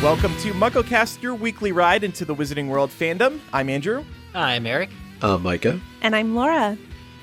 Welcome to MuggleCast, your weekly ride into the Wizarding World fandom. I'm Andrew. I'm Eric. I'm Micah. And I'm Laura.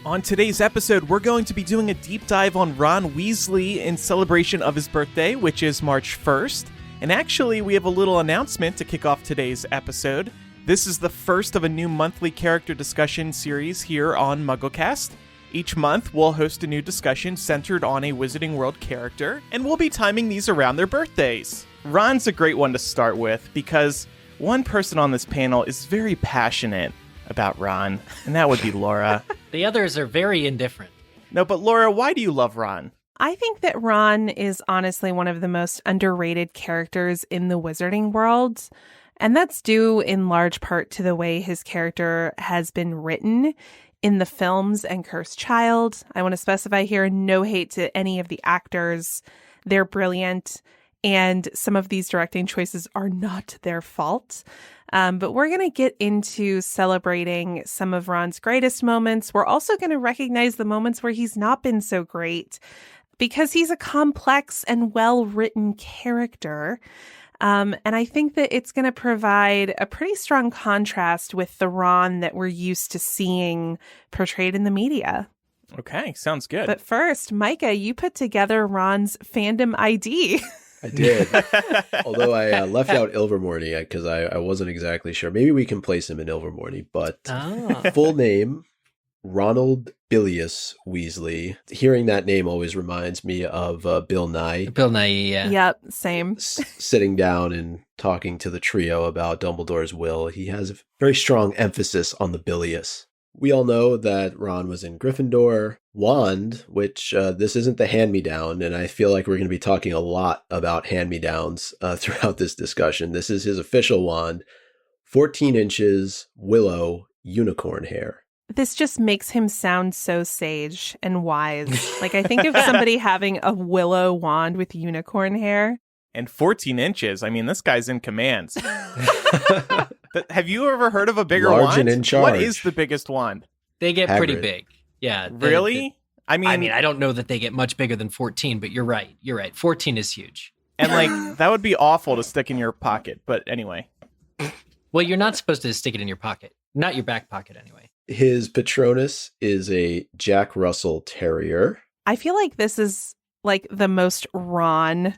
On today's episode, we're going to be doing a deep dive on Ron Weasley in celebration of his birthday, which is March 1st. And actually, we have a little announcement to kick off today's episode. This is the first of a new monthly character discussion series here on MuggleCast. Each month, we'll host a new discussion centered on a Wizarding World character, and we'll be timing these around their birthdays. Ron's a great one to start with because one person on this panel is very passionate about Ron, and that would be Laura. The others are very indifferent. No, but Laura, why do you love Ron? I think that Ron is honestly one of the most underrated characters in the Wizarding World, and that's due in large part to the way his character has been written in the films and Cursed Child. I want to specify here, no hate to any of the actors. They're brilliant. And some of these directing choices are not their fault. But we're going to get into celebrating some of Ron's greatest moments. We're also going to recognize the moments where he's not been so great because he's a complex and well-written character. And I think that it's going to provide a pretty strong contrast with the Ron that we're used to seeing portrayed in the media. Okay, sounds good. But first, Micah, you put together Ron's fandom ID. I did. Although I left out Ilvermorny because I wasn't exactly sure. Maybe we can place him in Ilvermorny, but full name, Ronald Bilius Weasley. Hearing that name always reminds me of Bill Nye. Bill Nye, yeah. Yep, same. Sitting down and talking to the trio about Dumbledore's will. He has a very strong emphasis on the Bilius. We all know that Ron was in Gryffindor. Wand, which this isn't the hand-me-down, and I feel like we're going to be talking a lot about hand-me-downs throughout this discussion. This is his official wand, 14 inches, willow, unicorn hair. This just makes him sound so sage and wise. Like, I think of somebody having a willow wand with unicorn hair. And 14 inches. I mean, this guy's in command. Have you ever heard of a bigger Large wand? and in charge. What is the biggest wand? They get Hagrid. pretty big. Yeah. Really? I mean, I don't know that they get much bigger than 14, but you're right. 14 is huge. And like, that would be awful to stick in your pocket. But anyway. Well, you're not supposed to stick it in your pocket. Not your back pocket, anyway. His Patronus is a Jack Russell Terrier. I feel like this is like the most Ron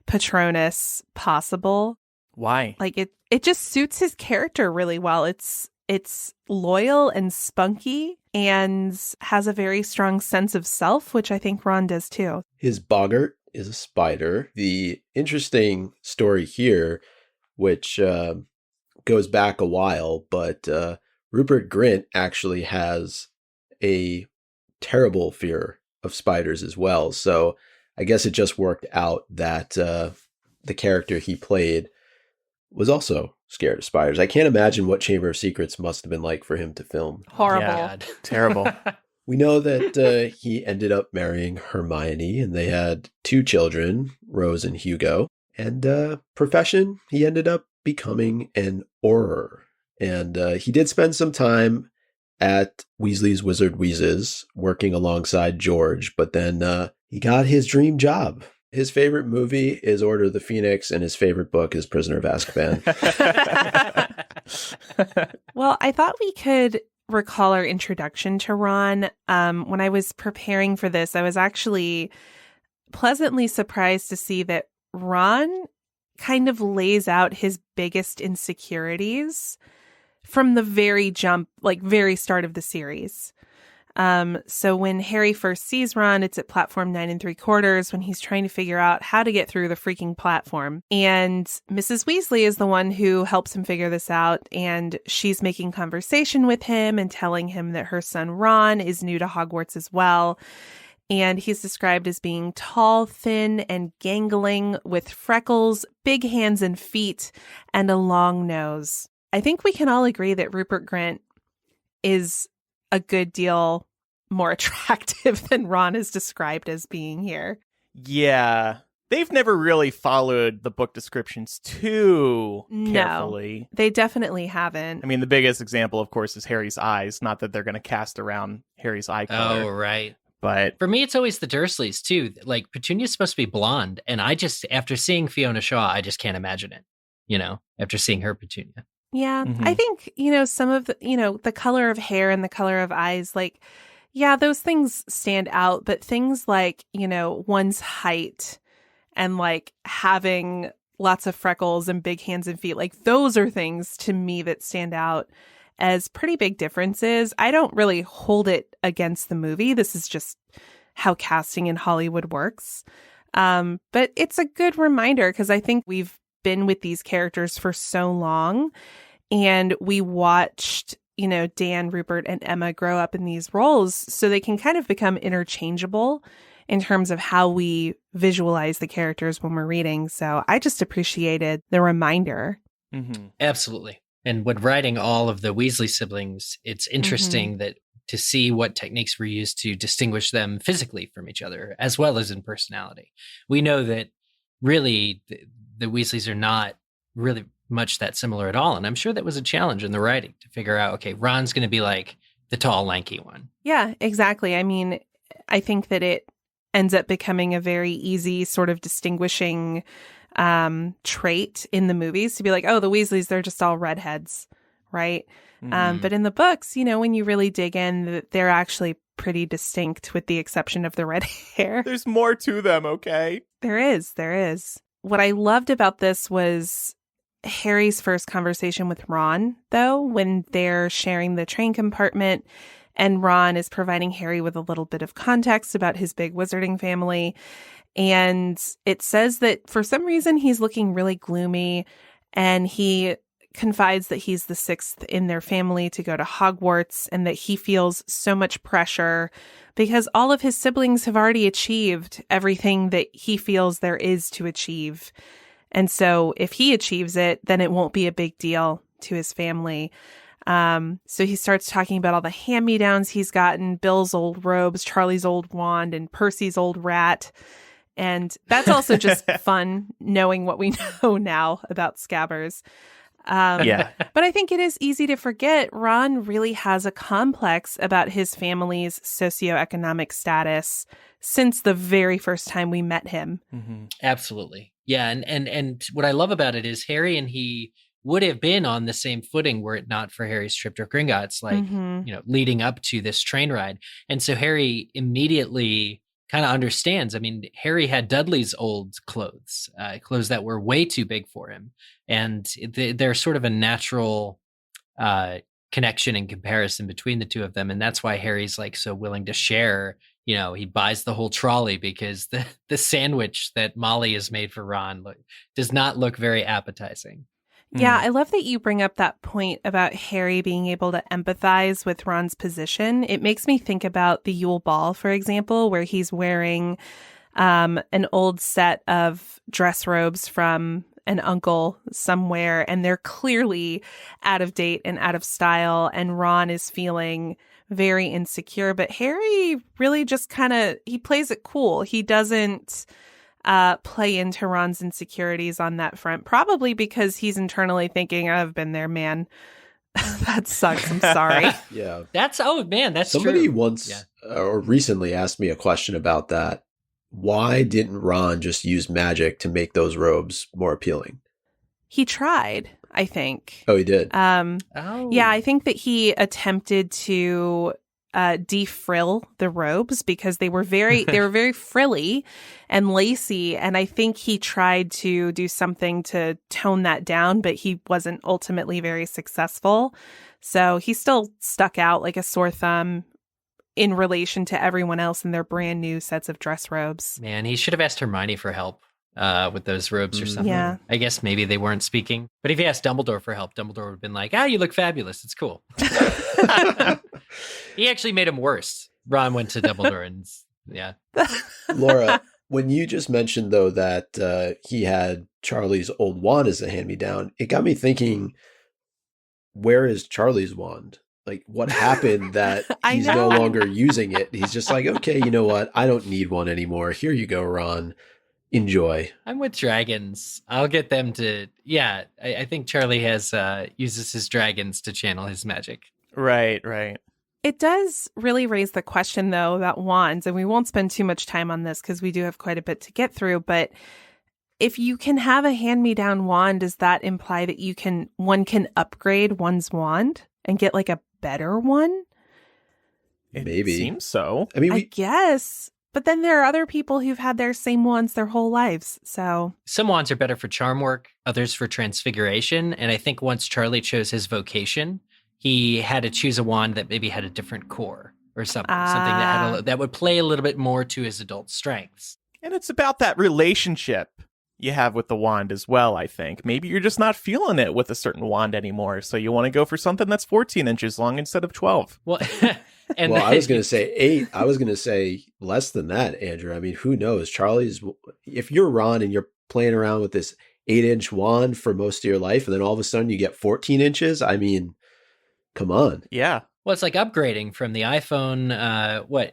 Patronus possible. Why? Like it just suits his character really well. It's loyal and spunky and has a very strong sense of self, which I think Ron does too. His boggart is a spider. The interesting story here, which goes back a while, but Rupert Grint actually has a terrible fear of spiders as well. So I guess it just worked out that the character he played was also scared of spiders. I can't imagine what Chamber of Secrets must have been like for him to film. Horrible. Yeah, terrible. We know that he ended up marrying Hermione, and they had 2 children, Rose and Hugo. And profession, he ended up becoming an Auror. And he did spend some time at Weasley's Wizard Wheezes, working alongside George, but then he got his dream job. His favorite movie is Order of the Phoenix, and his favorite book is Prisoner of Azkaban. Well, I thought we could recall our introduction to Ron. When I was preparing for this, I was actually pleasantly surprised to see that Ron kind of lays out his biggest insecurities from the very very start of the series. So when Harry first sees Ron, it's at platform 9 3/4 when he's trying to figure out how to get through the freaking platform. And Mrs. Weasley is the one who helps him figure this out. And she's making conversation with him and telling him that her son Ron is new to Hogwarts as well. And he's described as being tall, thin, and gangling with freckles, big hands and feet, and a long nose. I think we can all agree that Rupert Grint is a good deal more attractive than Ron is described as being here. Yeah. They've never really followed the book descriptions too carefully. No, they definitely haven't. I mean, the biggest example, of course, is Harry's eyes. Not that they're going to cast around Harry's eye color. Oh, right. But for me, it's always the Dursleys too. Like Petunia's supposed to be blonde, and I just, after seeing Fiona Shaw, I just can't imagine it. After seeing her Petunia. Yeah, Mhm. I think, some of the, the color of hair and the color of eyes, like, yeah, those things stand out. But things like, one's height and like having lots of freckles and big hands and feet, like those are things to me that stand out as pretty big differences. I don't really hold it against the movie. This is just how casting in Hollywood works. But it's a good reminder because I think we've been with these characters for so long, and we watched, Dan, Rupert, and Emma grow up in these roles so they can kind of become interchangeable in terms of how we visualize the characters when we're reading. So I just appreciated the reminder. Mhm. Absolutely. And when writing all of the Weasley siblings, it's interesting that to see what techniques were used to distinguish them physically from each other, as well as in personality. We know that really the Weasleys are not really much that similar at all. And I'm sure that was a challenge in the writing to figure out, okay, Ron's going to be like the tall, lanky one. Yeah, exactly. I mean, I think that it ends up becoming a very easy sort of distinguishing trait in the movies to be like, oh, the Weasleys, they're just all redheads, right? But in the books, when you really dig in, they're actually pretty distinct with the exception of the red hair. There's more to them, okay? There is. What I loved about this was Harry's first conversation with Ron, though, when they're sharing the train compartment and Ron is providing Harry with a little bit of context about his big wizarding family. And it says that for some reason he's looking really gloomy, and he confides that he's the sixth in their family to go to Hogwarts and that he feels so much pressure because all of his siblings have already achieved everything that he feels there is to achieve. And so if he achieves it, then it won't be a big deal to his family. So he starts talking about all the hand-me-downs he's gotten, Bill's old robes, Charlie's old wand, and Percy's old rat. And that's also just fun knowing what we know now about Scabbers. Yeah. But I think it is easy to forget Ron really has a complex about his family's socioeconomic status since the very first time we met him. Mm-hmm. Absolutely. Yeah. And what I love about it is Harry and he would have been on the same footing were it not for Harry's trip to Gringotts, leading up to this train ride. And so Harry immediately kind of understands. I mean, Harry had Dudley's old clothes that were way too big for him. And they're sort of a natural connection and comparison between the two of them. And that's why Harry's like so willing to share. He buys the whole trolley because the sandwich that Molly has made for Ron does not look very appetizing. Yeah, I love that you bring up that point about Harry being able to empathize with Ron's position. It makes me think about the Yule Ball, for example, where he's wearing an old set of dress robes from an uncle somewhere, and they're clearly out of date and out of style, and Ron is feeling very insecure. But Harry really just he plays it cool. He doesn't play into Ron's insecurities on that front, probably because he's internally thinking, I've been there, man. That sucks. I'm sorry. Yeah. That's Somebody true. once or recently asked me a question about that. Why didn't Ron just use magic to make those robes more appealing? He tried, I think. Oh, he did? Yeah, I think that he attempted to defrill the robes because they were very frilly and lacy, and I think he tried to do something to tone that down, but he wasn't ultimately very successful. So he still stuck out like a sore thumb in relation to everyone else in their brand new sets of dress robes. Man, he should have asked Hermione for help with those robes or something. Yeah. I guess maybe they weren't speaking. But if he asked Dumbledore for help, Dumbledore would have been like, you look fabulous. It's cool. He actually made him worse. Ron went to Dumbledore and yeah. Laura, when you just mentioned, though, that he had Charlie's old wand as a hand-me-down, it got me thinking, where is Charlie's wand? Like, what happened that he's no longer using it? He's just like, okay, you know what? I don't need one anymore. Here you go, Ron. Enjoy. I'm with dragons. I'll get them to, I think Charlie uses his dragons to channel his magic. Right. It does really raise the question, though, about wands, and we won't spend too much time on this because we do have quite a bit to get through, but if you can have a hand-me-down wand, does that imply that one can upgrade one's wand and get like a better one? Maybe. It seems so. I mean, I guess. But then there are other people who've had their same wands their whole lives, so... Some wands are better for charm work, others for transfiguration, and I think once Charlie chose his vocation, he had to choose a wand that maybe had a different core or something that would play a little bit more to his adult strengths. And it's about that relationship you have with the wand as well, I think. Maybe you're just not feeling it with a certain wand anymore, so you want to go for something that's 14 inches long instead of 12. Well, I was going to say 8. I was going to say less than that, Andrew. I mean, who knows? If you're Ron and you're playing around with this 8-inch wand for most of your life, and then all of a sudden you get 14 inches, I mean, come on. Yeah. Well, it's like upgrading from the iPhone,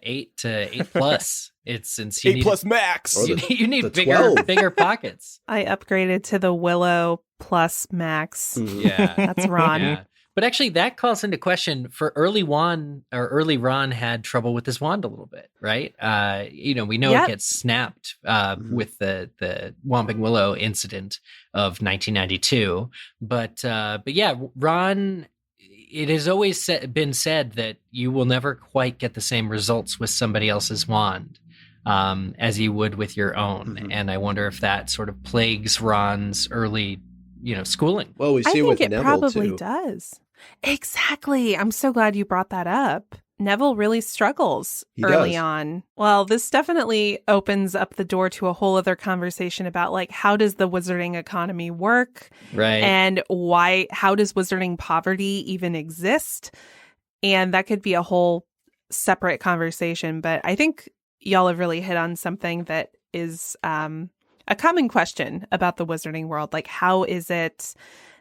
8 to 8 Plus. It's 8 Plus Max. You need bigger pockets. I upgraded to the Willow Plus Max. Yeah. That's Ron. Yeah. But actually, that calls into question for early Ron had trouble with his wand a little bit, right? We know it gets snapped with the Whomping Willow incident of 1992. But yeah, Ron... It has always been said that you will never quite get the same results with somebody else's wand as you would with your own. Mm-hmm. And I wonder if that sort of plagues Ron's early, schooling. Well, we see with Neville, too. I think it probably does. Exactly. I'm so glad you brought that up. Neville really struggles early on. Well, this definitely opens up the door to a whole other conversation about like, how does the wizarding economy work? Right. And how does wizarding poverty even exist? And that could be a whole separate conversation. But I think y'all have really hit on something that is a common question about the wizarding world. Like, how is it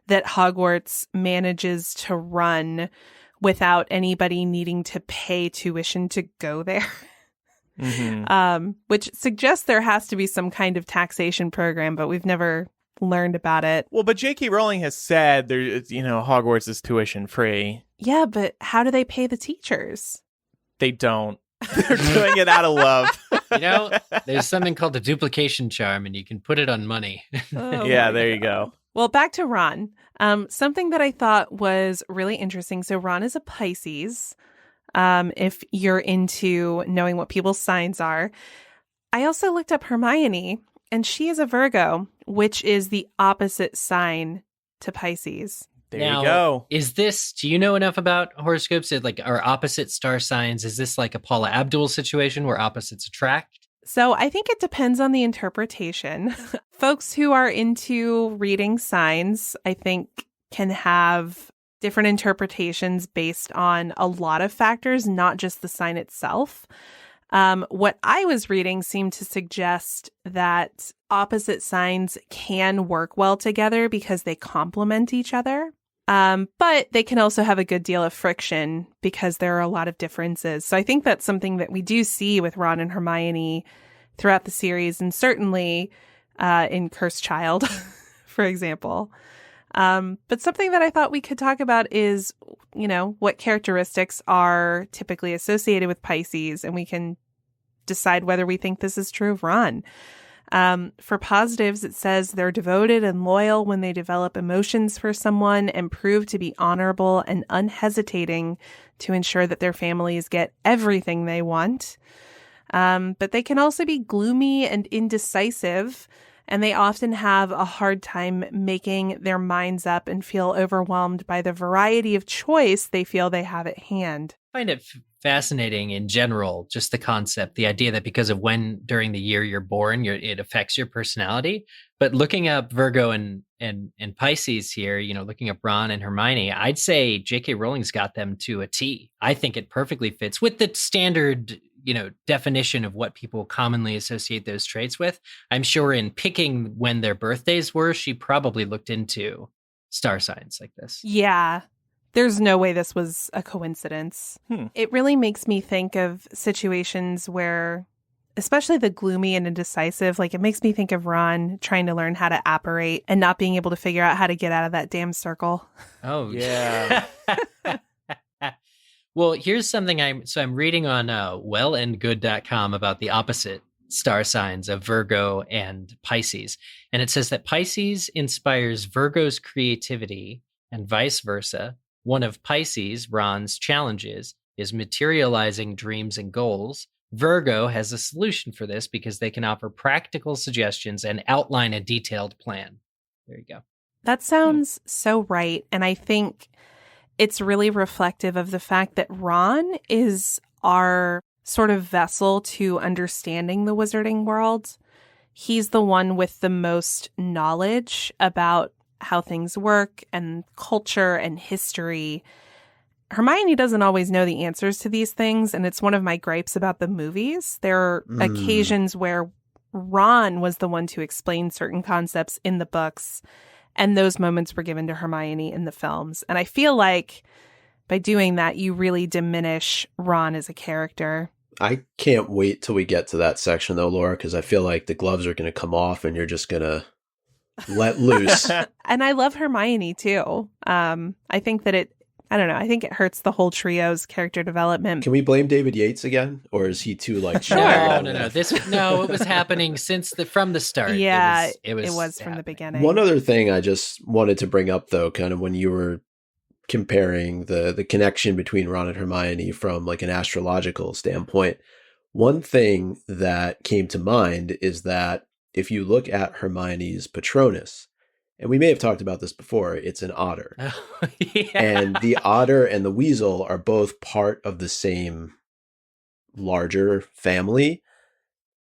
that Hogwarts manages to run without anybody needing to pay tuition to go there? Mm-hmm. Which suggests there has to be some kind of taxation program, but we've never learned about it. Well, but J.K. Rowling has said Hogwarts is tuition free. Yeah, but how do they pay the teachers? They don't. They're doing it out of love. There's something called a duplication charm, and you can put it on money. Yeah, there you go. Well, back to Ron. Something that I thought was really interesting. So Ron is a Pisces, if you're into knowing what people's signs are. I also looked up Hermione, and she is a Virgo, which is the opposite sign to Pisces. There you go. Do you know enough about horoscopes? Are opposite star signs? Is this like a Paula Abdul situation where opposites attract? So I think it depends on the interpretation. Folks who are into reading signs, I think, can have different interpretations based on a lot of factors, not just the sign itself. What I was reading seemed to suggest that opposite signs can work well together because they complement each other. But they can also have a good deal of friction because there are a lot of differences. So I think that's something that we do see with Ron and Hermione throughout the series, and certainly in Cursed Child, for example. But something that I thought we could talk about is, what characteristics are typically associated with Pisces, and we can decide whether we think this is true of Ron. For positives, it says they're devoted and loyal when they develop emotions for someone and prove to be honorable and unhesitating to ensure that their families get everything they want. But they can also be gloomy and indecisive, and they often have a hard time making their minds up and feel overwhelmed by the variety of choice they feel they have at hand. I find it fascinating in general, just the concept, the idea that because of when during the year you're born, it affects your personality. But looking up Virgo and Pisces here, looking up Ron and Hermione, I'd say J.K. Rowling's got them to a T. I think it perfectly fits with the standard, definition of what people commonly associate those traits with. I'm sure in picking when their birthdays were, she probably looked into star signs like this. Yeah. There's no way this was a coincidence. It really makes me think of situations where, especially the gloomy and indecisive, it makes me think of Ron trying to learn how to apparate and not being able to figure out how to get out of that damn circle. Oh, yeah. Well, here's something I'm reading on wellandgood.com about the opposite star signs of Virgo and Pisces. And it says that Pisces inspires Virgo's creativity and vice versa. One of Pisces, Ron's challenges, is materializing dreams and goals. Virgo has a solution for this because they can offer practical suggestions and outline a detailed plan. There you go. That sounds so right. And I think it's really reflective of the fact that Ron is our sort of vessel to understanding the wizarding world. He's the one with the most knowledge about how things work and culture and history. Hermione doesn't always know the answers to these things, and it's one of my gripes about the movies. There are occasions where Ron was the one to explain certain concepts in the books, and those moments were given to Hermione in the films. And I feel like by doing that, you really diminish Ron as a character. I can't wait till we get to that section, though, Laura, because I feel like the gloves are going to come off and you're just going to let loose. And I love Hermione, too. I think that I think it hurts the whole trio's character development. Can we blame David Yates again? Or is he too, like... No. It was happening from the start. Yeah, it was from the beginning. One other thing I just wanted to bring up, though, kind of when you were comparing the connection between Ron and Hermione from like an astrological standpoint, one thing that came to mind is that if you look at Hermione's Patronus, and we may have talked about this before, it's an otter. Oh, yeah. And the otter and the weasel are both part of the same larger family.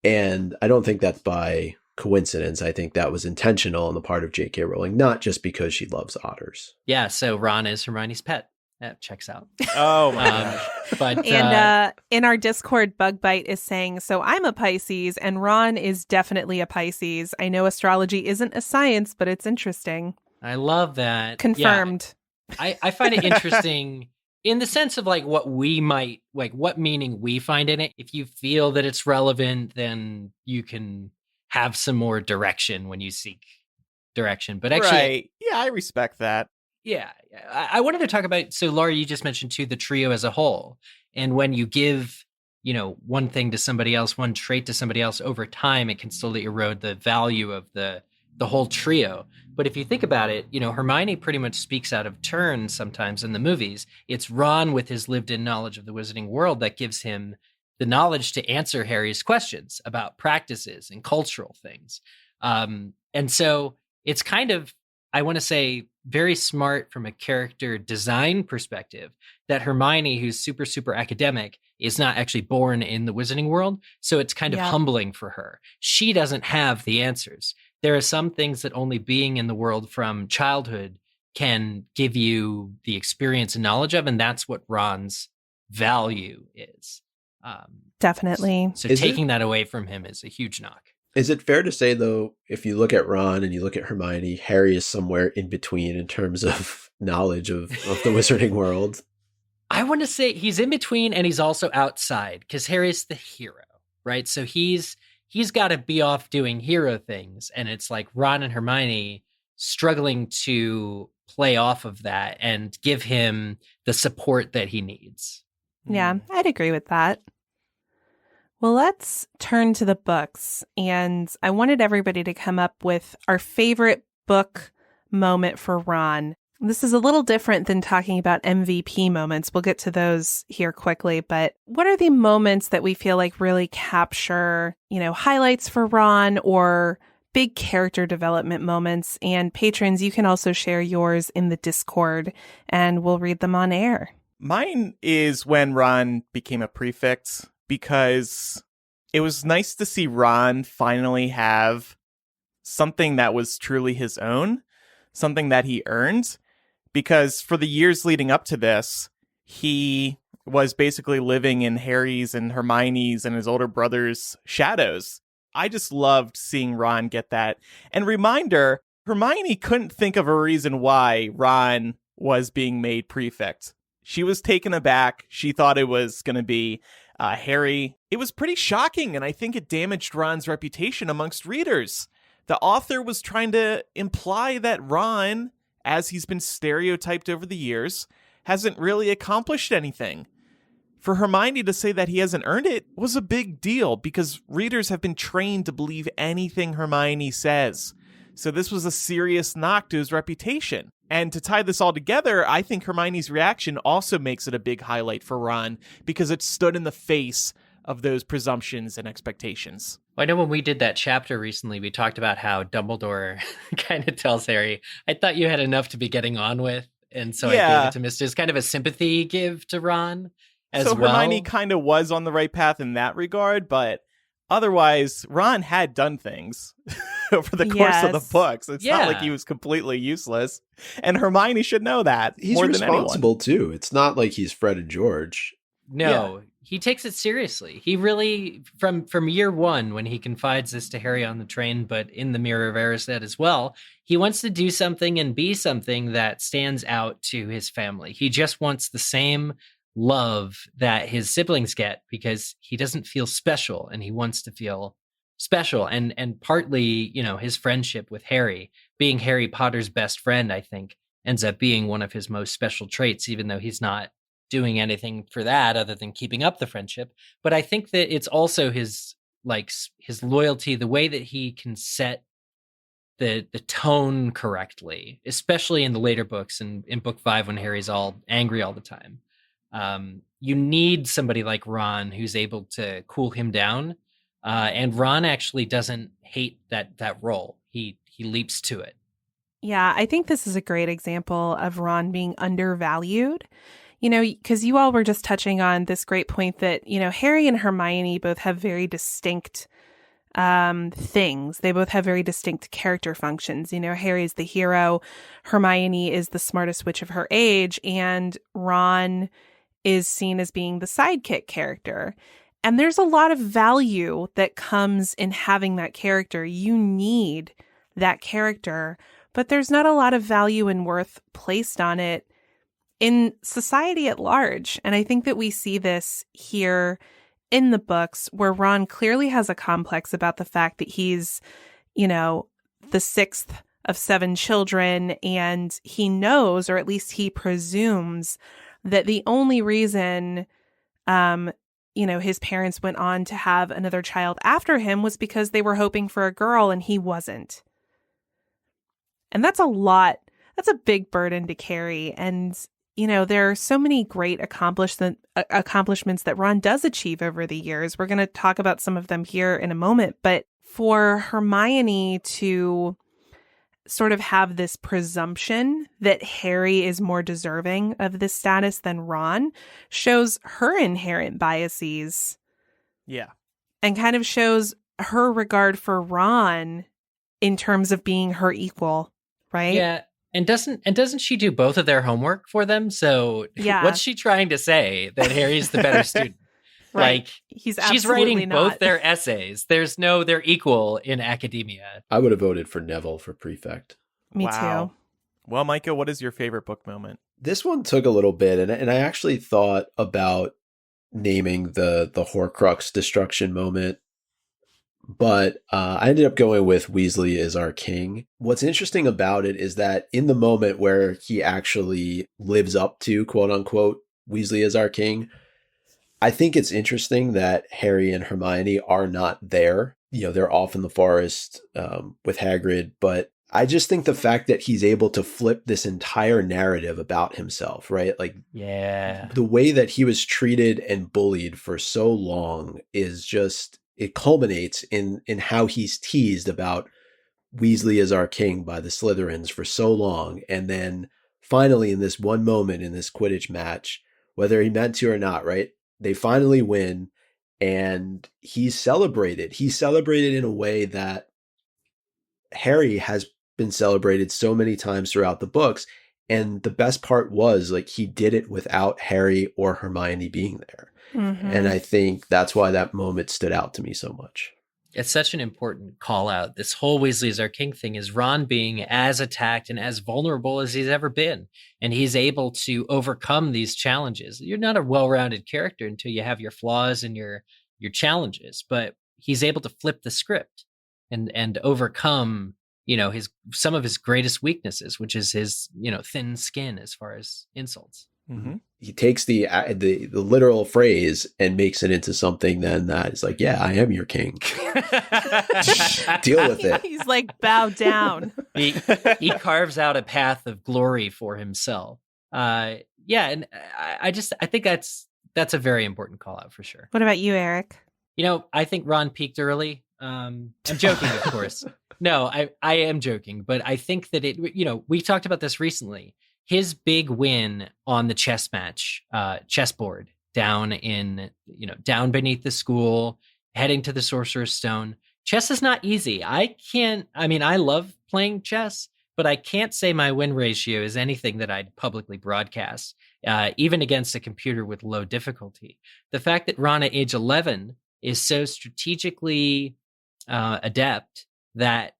And I don't think that's by coincidence. I think that was intentional on the part of J.K. Rowling, not just because she loves otters. Yeah, so Ron is Hermione's pet. That checks out. Oh my gosh. But and in our Discord, Bugbite is saying, so I'm a Pisces and Ron is definitely a Pisces. I know astrology isn't a science, but it's interesting. I love that. Confirmed. Yeah. I find it interesting in the sense of like what meaning we find in it. If you feel that it's relevant, then you can have some more direction when you seek direction. But actually, right. Yeah, I respect that. Yeah, I wanted to talk about, so Laura, you just mentioned too, the trio as a whole. And when you give, one thing to somebody else, one trait to somebody else over time, it can slowly erode the value of the whole trio. But if you think about it, Hermione pretty much speaks out of turn sometimes in the movies. It's Ron with his lived-in knowledge of the wizarding world that gives him the knowledge to answer Harry's questions about practices and cultural things. And so it's kind of, I want to say, very smart from a character design perspective that Hermione, who's super, super academic, is not actually born in the wizarding world. So it's kind of humbling for her. She doesn't have the answers. There are some things that only being in the world from childhood can give you the experience and knowledge of, and that's what Ron's value is. Definitely. So taking that away from him is a huge knock. Is it fair to say, though, if you look at Ron and you look at Hermione, Harry is somewhere in between in terms of knowledge of the wizarding world? I want to say he's in between and he's also outside because Harry's the hero, right? So he's got to be off doing hero things. And it's like Ron and Hermione struggling to play off of that and give him the support that he needs. Yeah, I'd agree with that. Well, let's turn to the books, and I wanted everybody to come up with our favorite book moment for Ron. This is a little different than talking about MVP moments. We'll get to those here quickly, but what are the moments that we feel like really capture, highlights for Ron or big character development moments? And patrons, you can also share yours in the Discord, and we'll read them on air. Mine is when Ron became a prefect, because it was nice to see Ron finally have something that was truly his own, something that he earned, because for the years leading up to this, he was basically living in Harry's and Hermione's and his older brother's shadows. I just loved seeing Ron get that. And reminder, Hermione couldn't think of a reason why Ron was being made prefect. She was taken aback. She thought it was going to be Harry. It was pretty shocking, and I think it damaged Ron's reputation amongst readers. The author was trying to imply that Ron, as he's been stereotyped over the years, hasn't really accomplished anything. For Hermione to say that he hasn't earned it was a big deal because readers have been trained to believe anything Hermione says. So this was a serious knock to his reputation. And to tie this all together, I think Hermione's reaction also makes it a big highlight for Ron because it stood in the face of those presumptions and expectations. I know when we did that chapter recently, we talked about how Dumbledore kind of tells Harry, I thought you had enough to be getting on with. And so I gave it to Mr. It's kind of a sympathy give to Ron as well. So Hermione kind of was on the right path in that regard, but otherwise, Ron had done things over the course of the books. It's not like he was completely useless. And Hermione should know that. He's more responsible than anyone. too. It's not like he's Fred and George. No, he takes it seriously. He really, from year one, when he confides this to Harry on the train, but in the Mirror of Erised as well, he wants to do something and be something that stands out to his family. He just wants the same love that his siblings get because he doesn't feel special and he wants to feel special. And partly, you know, his friendship with Harry, being Harry Potter's best friend, I think, ends up being one of his most special traits, even though he's not doing anything for that other than keeping up the friendship. But I think that it's also his loyalty, the way that he can set the tone correctly, especially in the later books and in book 5 when Harry's all angry all the time. You need somebody like Ron who's able to cool him down. And Ron actually doesn't hate that role. He leaps to it. Yeah, I think this is a great example of Ron being undervalued. You know, because you all were just touching on this great point that, you know, Harry and Hermione both have very distinct things. They both have very distinct character functions. You know, Harry's the hero, Hermione is the smartest witch of her age, and Ron is seen as being the sidekick character. And there's a lot of value that comes in having that character. You need that character, but there's not a lot of value and worth placed on it in society at large. And I think that we see this here in the books where Ron clearly has a complex about the fact that he's, you know, the 6th of 7 children, and he knows, or at least he presumes, that the only reason, you know, his parents went on to have another child after him was because they were hoping for a girl and he wasn't. And that's a lot. That's a big burden to carry. And you know, there are so many great accomplishments that Ron does achieve over the years. We're going to talk about some of them here in a moment. But for Hermione to sort of have this presumption that Harry is more deserving of this status than Ron shows her inherent biases. Yeah. And kind of shows her regard for Ron in terms of being her equal, right? Yeah. And doesn't she do both of their homework for them? So what's she trying to say? That Harry's the better student? Right. Like she's writing both their essays. They're equal in academia. I would have voted for Neville for prefect. Me too. Well, Micah, what is your favorite book moment? This one took a little bit, and I actually thought about naming the Horcrux destruction moment. But I ended up going with Weasley is our king. What's interesting about it is that in the moment where he actually lives up to, quote unquote, Weasley is our king, I think it's interesting that Harry and Hermione are not there. You know, they're off in the forest with Hagrid. But I just think the fact that he's able to flip this entire narrative about himself, right? Like, the way that he was treated and bullied for so long is just... it culminates in how he's teased about Weasley is our king by the Slytherins for so long. And then finally in this one moment in this Quidditch match, whether he meant to or not, right? They finally win and he's celebrated. He's celebrated in a way that Harry has been celebrated so many times throughout the books. And the best part was like he did it without Harry or Hermione being there. Mm-hmm. And I think that's why that moment stood out to me so much. It's such an important call out. This whole Weasley is our king thing is Ron being as attacked and as vulnerable as he's ever been. And he's able to overcome these challenges. You're not a well-rounded character until you have your flaws and your challenges, but he's able to flip the script and overcome, you know, some of his greatest weaknesses, which is his, you know, thin skin as far as insults. Mm-hmm. He takes the literal phrase and makes it into something then that is like, yeah, I am your king. Deal with it. He's like, bow down. He carves out a path of glory for himself. And I think that's a very important call out for sure. What about you, Eric? I think Ron peaked early. I'm joking, of course. No, I am joking, but I think that we talked about this recently. His big win on the chessboard down beneath the school, heading to the Sorcerer's Stone. Chess is not easy. I love playing chess, but I can't say my win ratio is anything that I'd publicly broadcast, even against a computer with low difficulty. The fact that Ron at age 11 is so strategically adept that,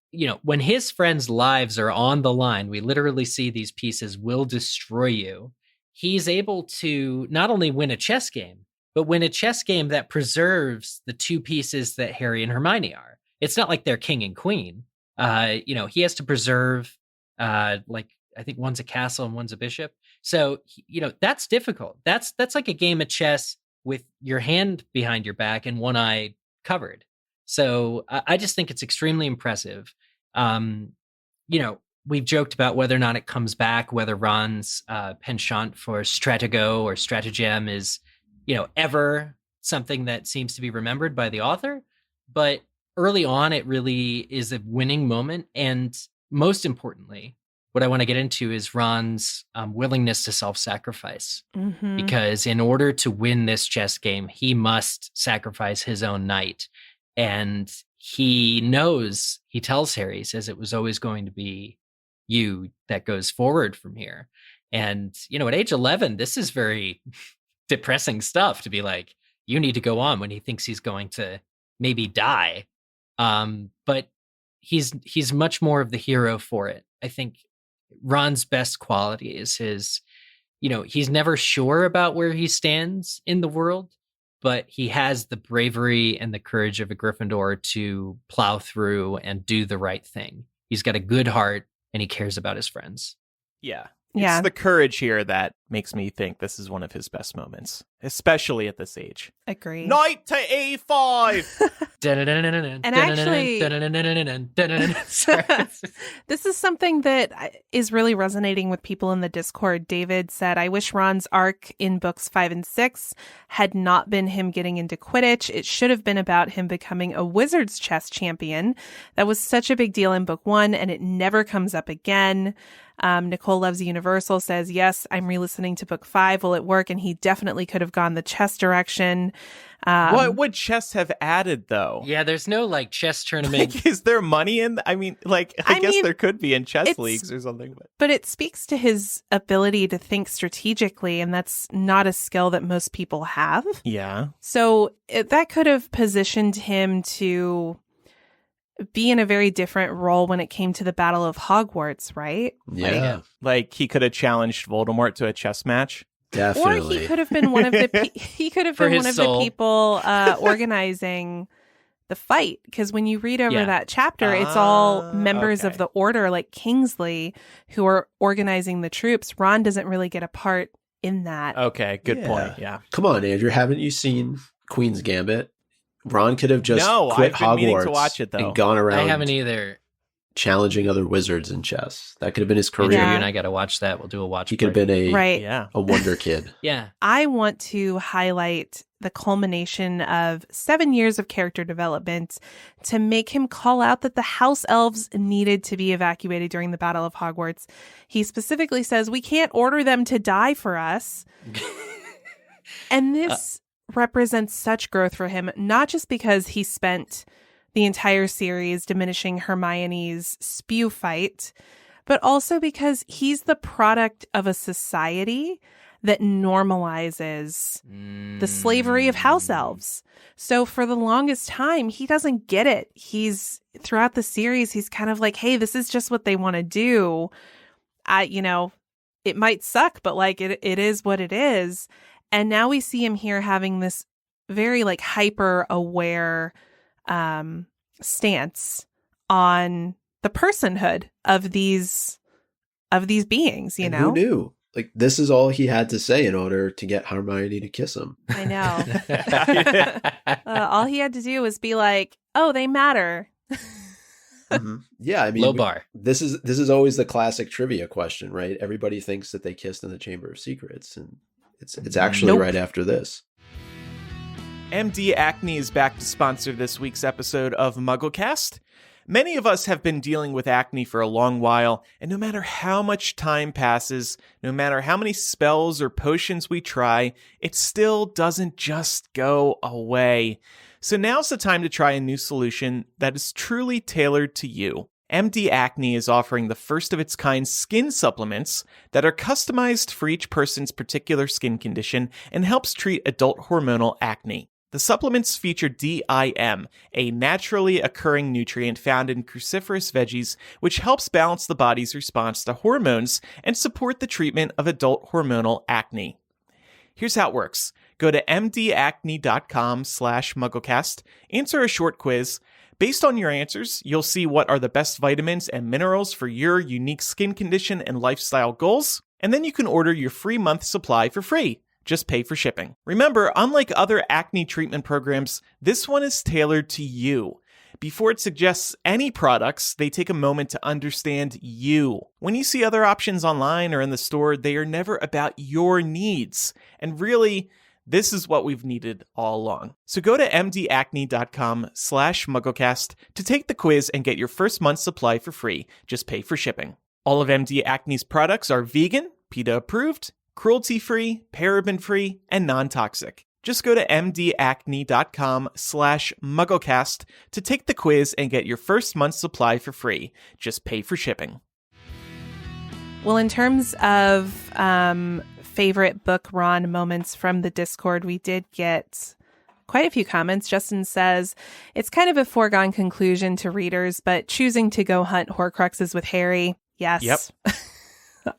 when his friends' lives are on the line, we literally see these pieces will destroy you. He's able to not only win a chess game, but win a chess game that preserves the two pieces that Harry and Hermione are. It's not like they're king and queen. He has to preserve, I think one's a castle and one's a bishop. So, that's difficult. That's like a game of chess with your hand behind your back and one eye covered. So I just think it's extremely impressive. We've joked about whether or not it comes back, whether Ron's penchant for stratego or stratagem is, ever something that seems to be remembered by the author. But early on, it really is a winning moment. And most importantly, what I want to get into is Ron's willingness to self-sacrifice. Mm-hmm. Because in order to win this chess game, he must sacrifice his own knight. And he tells Harry, he says, it was always going to be you that goes forward from here. And, at age 11, this is very depressing stuff to be like, you need to go on when he thinks he's going to maybe die. But he's much more of the hero for it. I think Ron's best quality is his, he's never sure about where he stands in the world, but he has the bravery and the courage of a Gryffindor to plow through and do the right thing. He's got a good heart and he cares about his friends. Yeah. It's the courage here that makes me think this is one of his best moments, especially at this age. Agree. Knight to A5! And actually, this is something that is really resonating with people in the Discord. David said, I wish Ron's arc in books 5 and 6 had not been him getting into Quidditch. It should have been about him becoming a Wizard's chess champion. That was such a big deal in book 1, and it never comes up again. Nicole Loves Universal says, yes, I'm re-listening to book 5. Will it work? And he definitely could have gone the chess direction. What would chess have added, though? Yeah, there's no chess tournament. Is there money in? I guess there could be in chess leagues or something. But it speaks to his ability to think strategically, and that's not a skill that most people have. Yeah. So that could have positioned him to be in a very different role when it came to the Battle of Hogwarts, right? Yeah. Like he could have challenged Voldemort to a chess match. Definitely. Or he could have been one of the the people organizing the fight, because when you read over that chapter, it's all members of the Order, like Kingsley, who are organizing the troops. Ron doesn't really get a part in that. Okay, good point. Yeah. Come on, Andrew, haven't you seen Queen's Gambit? Ron could have just quit I've been meaning Hogwarts to watch it, though. and gone around. I haven't either. Challenging other wizards in chess. That could have been his career. Andrew, you and I got to watch that. We'll do a watch. He could have been a wonder kid. Yeah. I want to highlight the culmination of 7 years of character development to make him call out that the house elves needed to be evacuated during the Battle of Hogwarts. He specifically says, we can't order them to die for us. And this represents such growth for him, not just because he spent the entire series diminishing Hermione's spew fight, but also because he's the product of a society that normalizes the slavery of house elves. So for the longest time, he doesn't get it. Throughout the series, he's kind of like, hey, this is just what they want to do. It might suck, but it is what it is. And now we see him here having this very hyper aware stance on the personhood of these beings, Who knew? Like, this is all he had to say in order to get Hermione to kiss him. I know. All he had to do was be like, "Oh, they matter." Mm-hmm. Yeah, I mean, low bar. This is always the classic trivia question, right? Everybody thinks that they kissed in the Chamber of Secrets, and it's actually right after this. MD Acne is back to sponsor this week's episode of MuggleCast. Many of us have been dealing with acne for a long while, and no matter how much time passes, no matter how many spells or potions we try, it still doesn't just go away. So now's the time to try a new solution that is truly tailored to you. MD Acne is offering the first of its kind skin supplements that are customized for each person's particular skin condition and helps treat adult hormonal acne. The supplements feature DIM, a naturally occurring nutrient found in cruciferous veggies, which helps balance the body's response to hormones and support the treatment of adult hormonal acne. Here's how it works. Go to mdacne.com/MuggleCast, answer a short quiz. Based on your answers, you'll see what are the best vitamins and minerals for your unique skin condition and lifestyle goals, and then you can order your free month supply for free. Just pay for shipping. Remember, unlike other acne treatment programs, this one is tailored to you. Before it suggests any products, they take a moment to understand you. When you see other options online or in the store, they are never about your needs. And really, this is what we've needed all along. So go to mdacne.com/MuggleCast to take the quiz and get your first month's supply for free. Just pay for shipping. All of MD Acne's products are vegan, PETA approved, cruelty-free, paraben-free, and non-toxic. Just go to mdacne.com/MuggleCast to take the quiz and get your first month's supply for free. Just pay for shipping. Well, in terms of favorite book Ron moments from the Discord, we did get quite a few comments. Justin says, it's kind of a foregone conclusion to readers, but choosing to go hunt Horcruxes with Harry. Yes. Yep.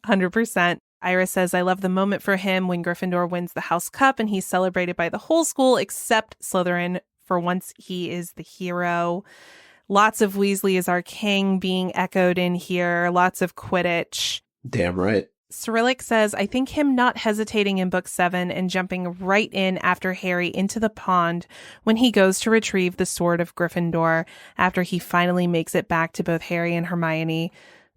100%. Iris says, I love the moment for him when Gryffindor wins the House Cup and he's celebrated by the whole school except Slytherin. For once, he is the hero. Lots of Weasley is our king being echoed in here. Lots of Quidditch. Damn right. Cyrillic says, I think him not hesitating in book 7 and jumping right in after Harry into the pond when he goes to retrieve the sword of Gryffindor after he finally makes it back to both Harry and Hermione.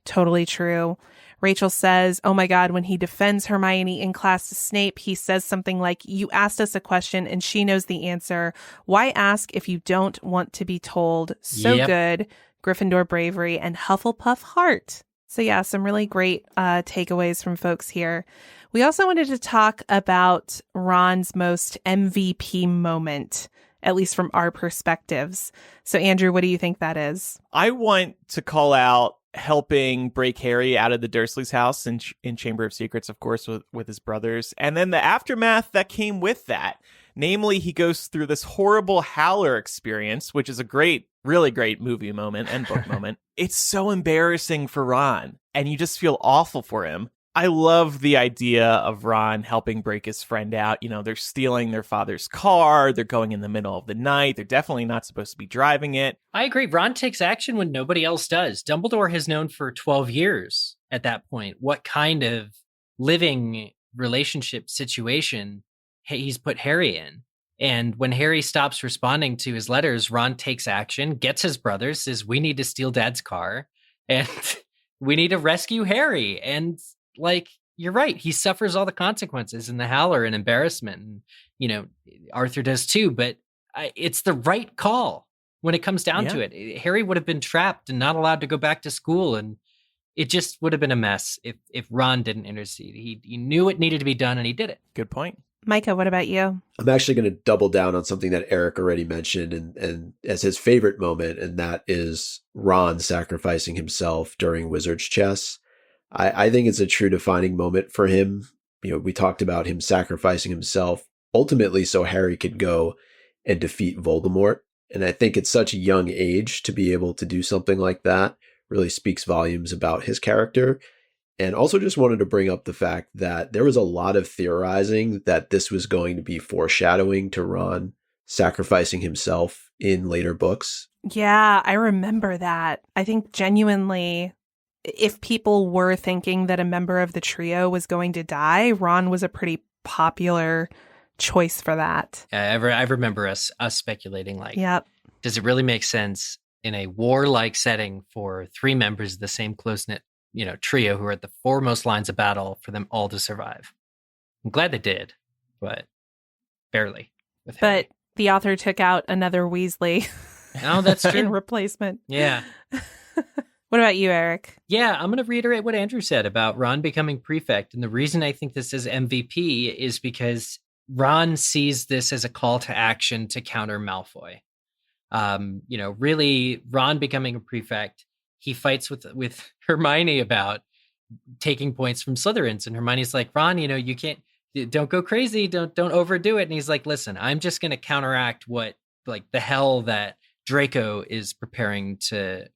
Totally true. Rachel says, oh my God, when he defends Hermione in class to Snape, he says something like, you asked us a question and she knows the answer. Why ask if you don't want to be told? So good. Gryffindor bravery and Hufflepuff heart. So yeah, some really great takeaways from folks here. We also wanted to talk about Ron's most MVP moment, at least from our perspectives. So Andrew, what do you think that is? I want to call out helping break Harry out of the Dursleys' house in Chamber of Secrets, of course, with his brothers. And then the aftermath that came with that. Namely, he goes through this horrible Howler experience, which is a great, really great movie moment and book moment. It's so embarrassing for Ron, and you just feel awful for him. I love the idea of Ron helping break his friend out. You know, they're stealing their father's car. They're going in the middle of the night. They're definitely not supposed to be driving it. I agree. Ron takes action when nobody else does. Dumbledore has known for 12 years at that point what kind of living relationship situation he's put Harry in. And when Harry stops responding to his letters, Ron takes action, gets his brothers, says, we need to steal Dad's car and we need to rescue Harry. And like, you're right. He suffers all the consequences in the Howler and embarrassment. And, you know, Arthur does too, but it's the right call when it comes down to it. Harry would have been trapped and not allowed to go back to school. And it just would have been a mess if Ron didn't intercede. He knew it needed to be done and he did it. Good point. Micah, what about you? I'm actually going to double down on something that Eric already mentioned and as his favorite moment, and that is Ron sacrificing himself during Wizard's Chess. I think it's a true defining moment for him. You know, we talked about him sacrificing himself ultimately so Harry could go and defeat Voldemort. And I think at such a young age to be able to do something like that really speaks volumes about his character. And also just wanted to bring up the fact that there was a lot of theorizing that this was going to be foreshadowing to Ron sacrificing himself in later books. Yeah, I remember that. I think genuinely if people were thinking that a member of the trio was going to die, Ron was a pretty popular choice for that. I remember us speculating, like, Yep. does it really make sense in a war-like setting for 3 members of the same close-knit, trio who are at the foremost lines of battle for them all to survive? I'm glad they did, but barely. But the author took out another Weasley. Oh, that's true. In replacement. Yeah. What about you, Eric? Yeah, I'm going to reiterate what Andrew said about Ron becoming prefect. And the reason I think this is MVP is because Ron sees this as a call to action to counter Malfoy. Really, Ron becoming a prefect, he fights with Hermione about taking points from Slytherins. And Hermione's like, Ron, you can't, don't go crazy. Don't overdo it. And he's like, listen, I'm just going to counteract what, like, the hell that Draco is preparing to,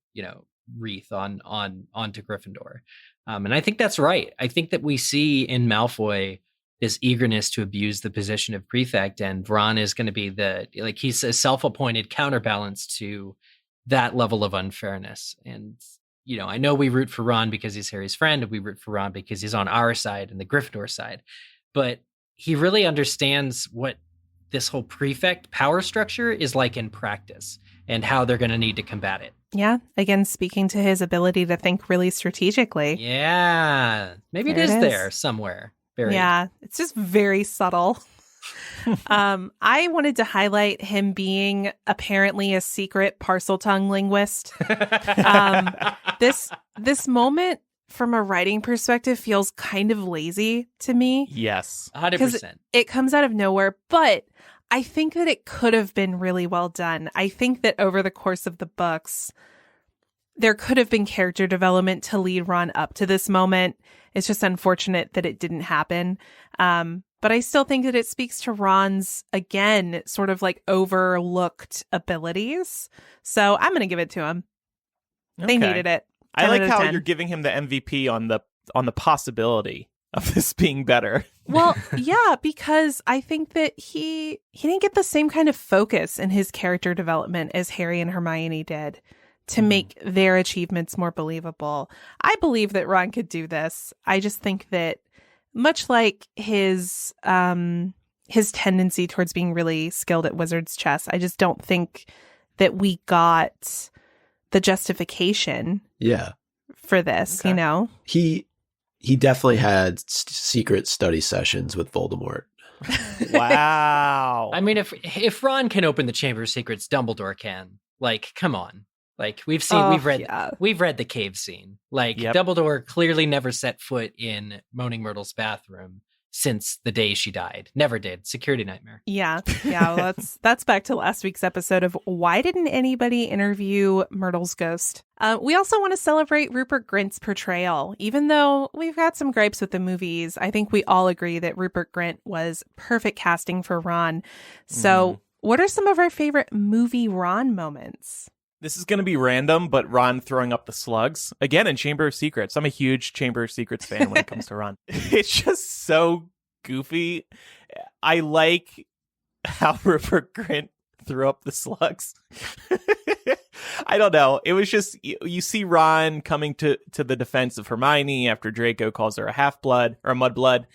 wreath onto Gryffindor. And I think that's right. I think that we see in Malfoy this eagerness to abuse the position of prefect, and Ron is going to be he's a self-appointed counterbalance to that level of unfairness. And, I know we root for Ron because he's Harry's friend, and we root for Ron because he's on our side and the Gryffindor side, but he really understands what this whole prefect power structure is like in practice and how they're going to need to combat it. Yeah. Again, speaking to his ability to think really strategically. Yeah. Maybe it is there somewhere. Yeah. It's just very subtle. I wanted to highlight him being apparently a secret Parseltongue linguist. This moment from a writing perspective feels kind of lazy to me. Yes. 100%. It comes out of nowhere, but I think that it could have been really well done. I think that over the course of the books, there could have been character development to lead Ron up to this moment. It's just unfortunate that it didn't happen. But I still think that it speaks to Ron's, again, sort of like overlooked abilities. So I'm going to give it to him. They needed it. I like how you're giving him the MVP on the possibility of this being better. Well, yeah, because I think that he didn't get the same kind of focus in his character development as Harry and Hermione did to make their achievements more believable. I believe that Ron could do this. I just think that much like his tendency towards being really skilled at wizard's chess, I just don't think that we got the justification for this, He definitely had secret study sessions with Voldemort. Wow. I mean, if Ron can open the Chamber of Secrets, Dumbledore can. Like, come on. Like, we've read the cave scene. Like, Dumbledore clearly never set foot in Moaning Myrtle's bathroom since the day she died. Never did. Security nightmare. Yeah. Well, that's back to last week's episode of why didn't anybody interview Myrtle's ghost? We also want to celebrate Rupert Grint's portrayal. Even though we've got some gripes with the movies, I think we all agree that Rupert Grint was perfect casting for Ron. So what are some of our favorite movie Ron moments? This is going to be random, but Ron throwing up the slugs. Again, in Chamber of Secrets. I'm a huge Chamber of Secrets fan when it comes to Ron. It's just so goofy. I like how Rupert Grint threw up the slugs. I don't know. It was just, you see Ron coming to the defense of Hermione after Draco calls her a half-blood or a mudblood.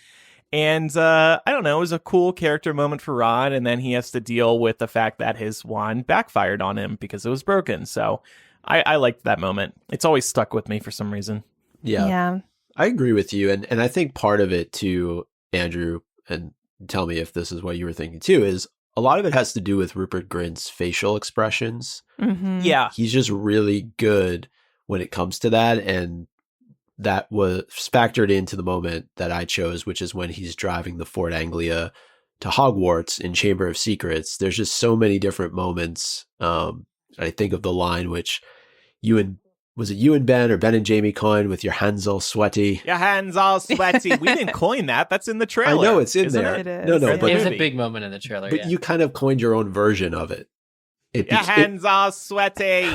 And I don't know, it was a cool character moment for Ron, and then he has to deal with the fact that his wand backfired on him because it was broken. So I liked that moment. It's always stuck with me for some reason. Yeah. I agree with you. And I think part of it too, Andrew, and tell me if this is what you were thinking too, is a lot of it has to do with Rupert Grint's facial expressions. Mm-hmm. Yeah. He's just really good when it comes to that. And that was factored into the moment that I chose, which is when he's driving the Ford Anglia to Hogwarts in Chamber of Secrets. There's just so many different moments. I think of the line which was it you and Ben or Ben and Jamie coined with your hands all sweaty? Your hands all sweaty. We didn't coin that. That's in the trailer. I know it's in there. It is. No, But it was a movie. big moment in the trailer. But you kind of coined your own version of it. Your hands are sweaty.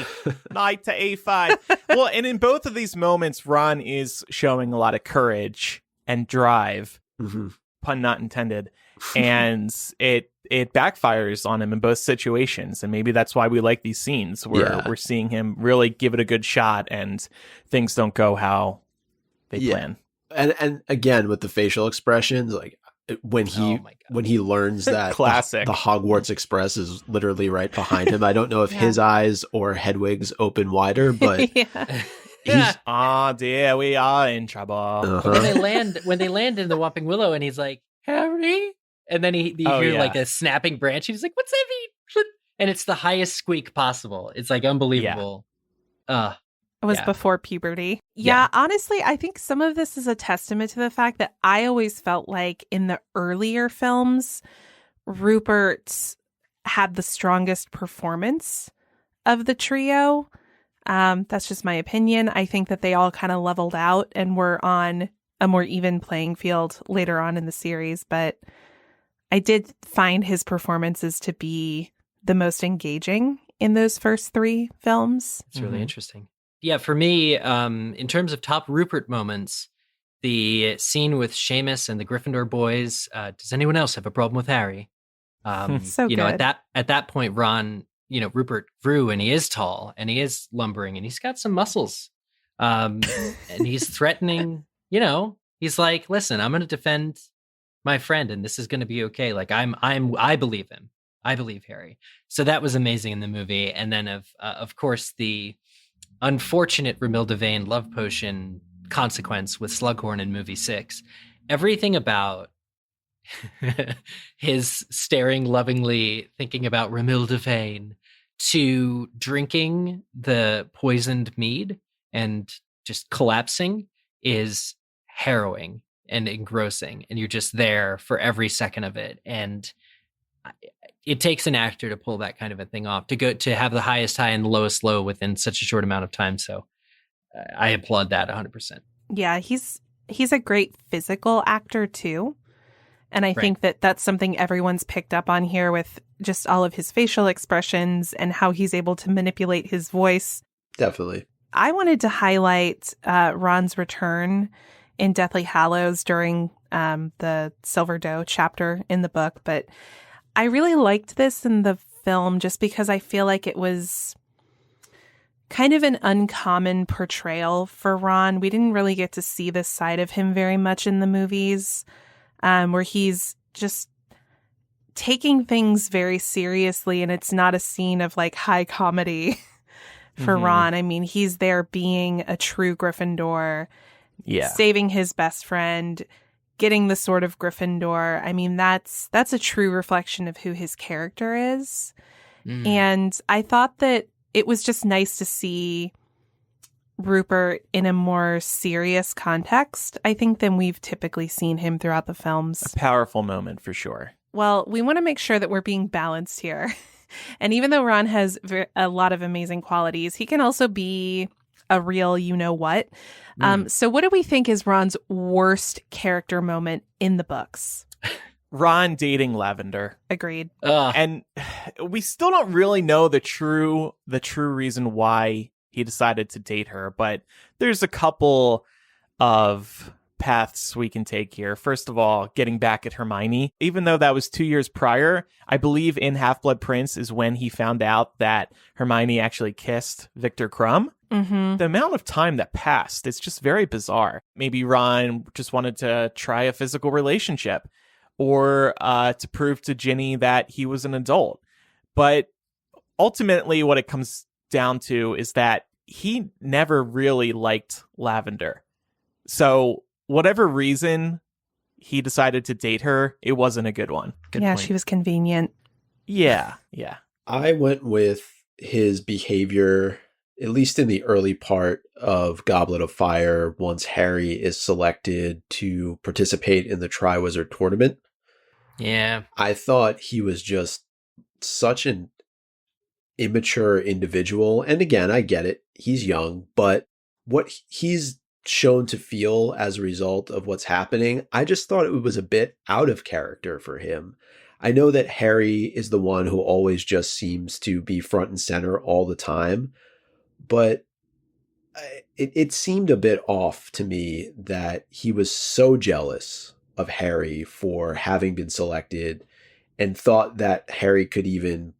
Knight to E5. Well, and in both of these moments, Ron is showing a lot of courage and drive. Mm-hmm. Pun not intended. and it backfires on him in both situations. And maybe that's why we like these scenes where we're seeing him really give it a good shot and things don't go how they plan. And again, with the facial expressions, like when he learns that classic the Hogwarts Express is literally right behind him. I don't know if his eyes or Hedwig's open wider, but oh dear, we are in trouble. Uh-huh. When they land in the Whopping Willow, and he's like, Harry, and then you hear like a snapping branch. He's like, what's that mean? And it's the highest squeak possible. It's like unbelievable. It was before puberty. Yeah, honestly, I think some of this is a testament to the fact that I always felt like in the earlier films, Rupert had the strongest performance of the trio. That's just my opinion. I think that they all kind of leveled out and were on a more even playing field later on in the series. But I did find his performances to be the most engaging in those first three films. It's really interesting. Yeah, for me, in terms of top Rupert moments, the scene with Seamus and the Gryffindor boys. Does anyone else have a problem with Harry? So you know, at that point, Ron, Rupert grew and he is tall and he is lumbering and he's got some muscles. And he's threatening. He's like, "Listen, I'm going to defend my friend, and this is going to be okay. Like I believe him. I believe Harry." So that was amazing in the movie. And then of course the unfortunate Romilda Vane love potion consequence with Slughorn in movie 6. Everything about his staring lovingly, thinking about Romilda Vane, to drinking the poisoned mead and just collapsing is harrowing and engrossing. And you're just there for every second of it. And it takes an actor to pull that kind of a thing off, to have the highest high and the lowest low within such a short amount of time. So I applaud that 100%. Yeah, he's a great physical actor too. And I think that that's something everyone's picked up on here with just all of his facial expressions and how he's able to manipulate his voice. Definitely. I wanted to highlight Ron's return in Deathly Hallows during the Silver Doe chapter in the book, but I really liked this in the film just because I feel like it was kind of an uncommon portrayal for Ron. We didn't really get to see this side of him very much in the movies, where he's just taking things very seriously, and it's not a scene of like high comedy for Ron. I mean, he's there being a true Gryffindor, saving his best friend, getting the sword of Gryffindor. I mean, that's a true reflection of who his character is. And I thought that it was just nice to see Rupert in a more serious context, I think, than we've typically seen him throughout the films. A powerful moment for sure. Well, we want to make sure that we're being balanced here. And even though Ron has a lot of amazing qualities, he can also be a real you-know-what. So what do we think is Ron's worst character moment in the books? Ron dating Lavender. Agreed. And we still don't really know the true reason why he decided to date her, but there's a couple of paths we can take here. First of all, getting back at Hermione. Even though that was 2 years prior, I believe in Half-Blood Prince is when he found out that Hermione actually kissed Victor Crumb. The amount of time that passed, it's just very bizarre. Maybe Ron just wanted to try a physical relationship or to prove to Ginny that he was an adult. But ultimately what it comes down to is that he never really liked Lavender. So whatever reason he decided to date her, it wasn't a good one. Good point. She was convenient. Yeah. I went with his behavior, at least in the early part of Goblet of Fire, once Harry is selected to participate in the Triwizard Tournament. Yeah. I thought he was just such an immature individual. And again, I get it. He's young, but what he's shown to feel as a result of what's happening, I just thought it was a bit out of character for him. I know that Harry is the one who always just seems to be front and center all the time, but it seemed a bit off to me that he was so jealous of Harry for having been selected and thought that Harry could even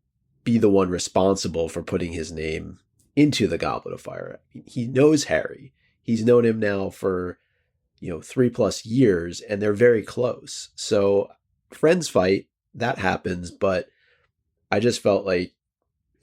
be the one responsible for putting his name into the Goblet of Fire. He knows Harry. He's known him now for, 3+ years, and they're very close. So friends fight, that happens, but I just felt like,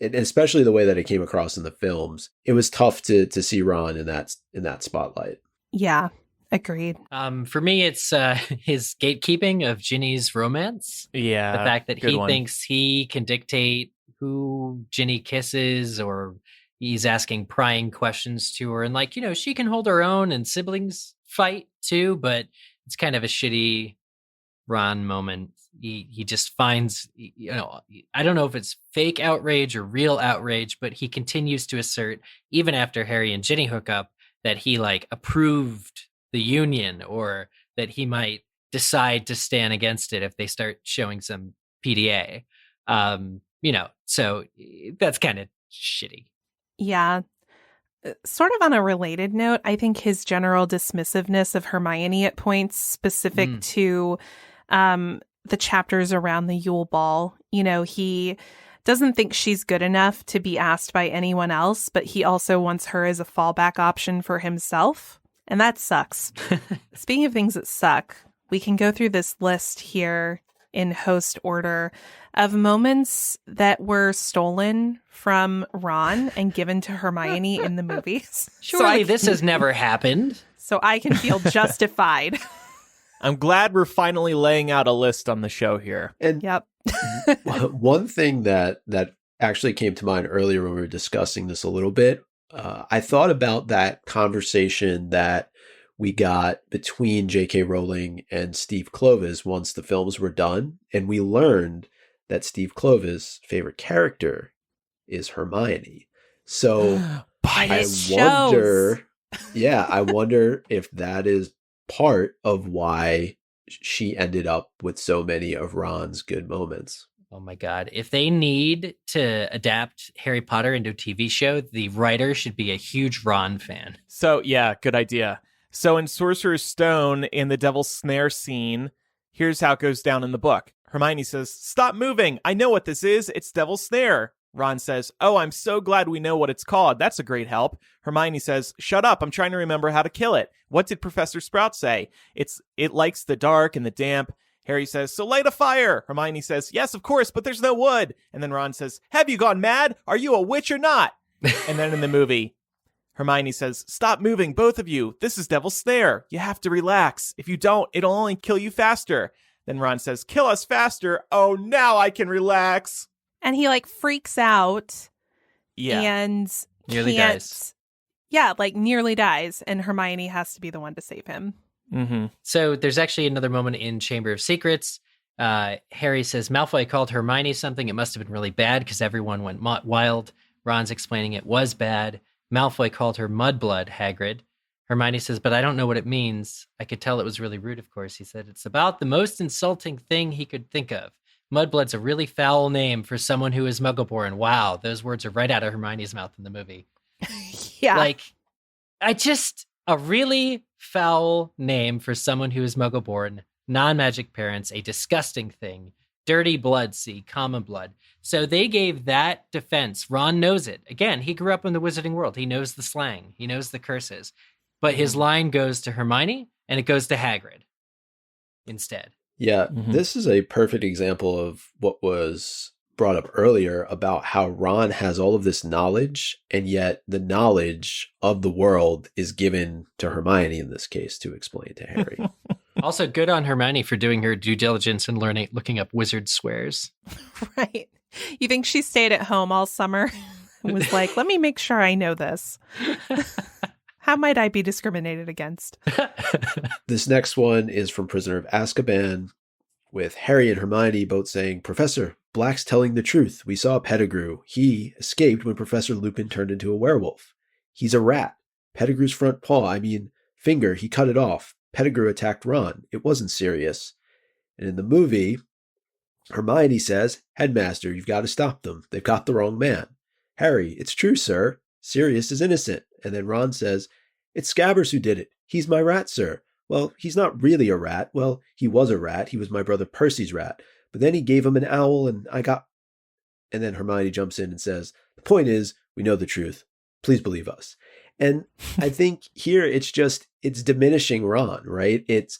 and especially the way that it came across in the films, it was tough to see Ron in that spotlight. Yeah, agreed. For me, it's his gatekeeping of Ginny's romance. Yeah. The fact that he one. thinks he can dictate who Ginny kisses, or he's asking prying questions to her. And she can hold her own, and siblings fight too, but it's kind of a shitty Ron moment. He just finds, I don't know if it's fake outrage or real outrage, but he continues to assert, even after Harry and Ginny hook up, that he approved the union, or that he might decide to stand against it if they start showing some PDA. So that's kind of shitty. Yeah. Sort of on a related note, I think his general dismissiveness of Hermione at points specific to the chapters around the Yule Ball. He doesn't think she's good enough to be asked by anyone else, but he also wants her as a fallback option for himself. And that sucks. Speaking of things that suck, we can go through this list here in host order of moments that were stolen from Ron and given to Hermione in the movies. Surely this has never happened. So I can feel justified. I'm glad we're finally laying out a list on the show here. And yep. One thing that actually came to mind earlier when we were discussing this a little bit, I thought about that conversation that we got between J.K. Rowling and Steve Kloves once the films were done, and we learned that Steve Kloves' favorite character is Hermione. So I wonder if that is part of why she ended up with so many of Ron's good moments. Oh my God. If they need to adapt Harry Potter into a TV show, the writer should be a huge Ron fan. So, yeah, good idea. So in Sorcerer's Stone, in the Devil's Snare scene, here's how it goes down in the book. Hermione says, "Stop moving. I know what this is. It's Devil's Snare." Ron says, "Oh, I'm so glad we know what it's called. That's a great help." Hermione says, "Shut up. I'm trying to remember how to kill it. What did Professor Sprout say? It likes the dark and the damp." Harry says, "So light a fire." Hermione says, "Yes, of course, but there's no wood." And then Ron says, "Have you gone mad? Are you a witch or not?" And then in the movie, Hermione says, "Stop moving, both of you. This is Devil's Snare. You have to relax. If you don't, it'll only kill you faster." Then Ron says, "Kill us faster. Oh, now I can relax." And he freaks out. Yeah. And nearly dies. Yeah, nearly dies. And Hermione has to be the one to save him. Mm-hmm. So there's actually another moment in Chamber of Secrets. Harry says, "Malfoy called Hermione something. It must have been really bad because everyone went wild." Ron's explaining it was bad. Malfoy called her mudblood, Hagrid. Hermione says, "But I don't know what it means." I could tell it was really rude, of course. He said, "It's about the most insulting thing he could think of. Mudblood's a really foul name for someone who is Muggleborn." Wow, those words are right out of Hermione's mouth in the movie. Yeah. A really foul name for someone who is Muggleborn, non-magic parents, a disgusting thing. Dirty blood, see, common blood. So they gave that defense. Ron knows it. Again, he grew up in the wizarding world. He knows the slang. He knows the curses. But his line goes to Hermione, and it goes to Hagrid instead. Yeah, This is a perfect example of what was brought up earlier about how Ron has all of this knowledge, and yet the knowledge of the world is given to Hermione in this case to explain to Harry. Also, good on Hermione for doing her due diligence and looking up wizard swears. Right. You think she stayed at home all summer and was like, let me make sure I know this. How might I be discriminated against? This next one is from Prisoner of Azkaban, with Harry and Hermione both saying, "Professor, Black's telling the truth. We saw Pettigrew. He escaped when Professor Lupin turned into a werewolf. He's a rat. Pettigrew's front paw, finger, he cut it off. Pettigrew attacked Ron. It wasn't serious." And in the movie, Hermione says, "Headmaster, you've got to stop them. They've got the wrong man." Harry, "It's true, sir. Sirius is innocent." And then Ron says, "It's Scabbers who did it. He's my rat, sir. Well, he's not really a rat. Well, he was a rat. He was my brother Percy's rat. But then he gave him an owl and I got... And then Hermione jumps in and says, the point is, we know the truth. Please believe us. And I think here it's diminishing Ron, right? It's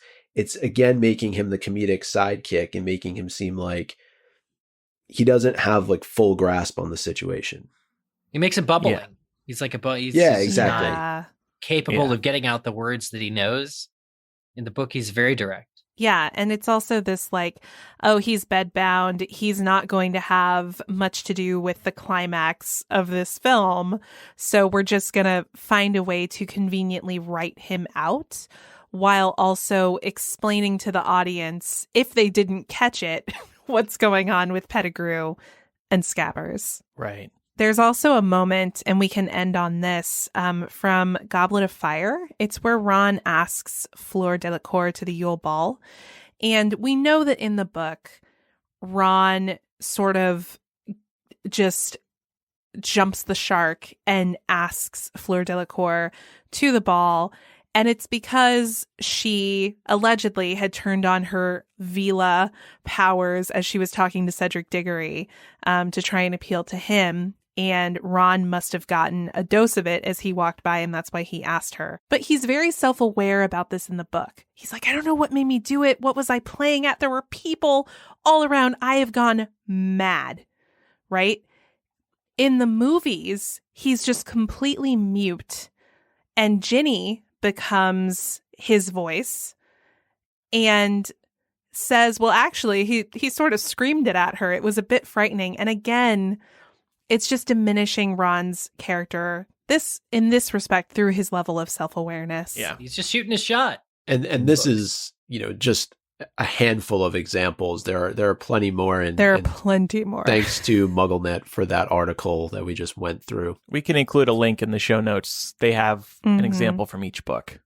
again making him the comedic sidekick and making him seem like he doesn't have like full grasp on the situation. He makes it bubbling. Yeah. He's like he's exactly. not capable of getting out the words that he knows. In the book, he's very direct. Yeah, and it's also this like, oh, he's bedbound. He's not going to have much to do with the climax of this film. So we're just going to find a way to conveniently write him out while also explaining to the audience, if they didn't catch it, what's going on with Pettigrew and Scabbers. Right. There's also a moment, and we can end on this, from Goblet of Fire. It's where Ron asks Fleur Delacour to the Yule Ball. And we know that in the book, Ron sort of just jumps the shark and asks Fleur Delacour to the ball. And it's because she allegedly had turned on her Vila powers as she was talking to Cedric Diggory to try and appeal to him. And Ron must have gotten a dose of it as he walked by, and that's why he asked her. But he's very self-aware about this in the book. He's like, I don't know what made me do it. What was I playing at? There were people all around. I have gone mad, right? In the movies, he's just completely mute. And Ginny becomes his voice and says, well, actually, he sort of screamed it at her. It was a bit frightening. And again, it's just diminishing Ron's character in this respect through his level of self-awareness. Yeah. He's just shooting his shot. And this is, just a handful of examples. There are plenty more. There are plenty more. Thanks to MuggleNet for that article that we just went through. We can include a link in the show notes. They have an example from each book.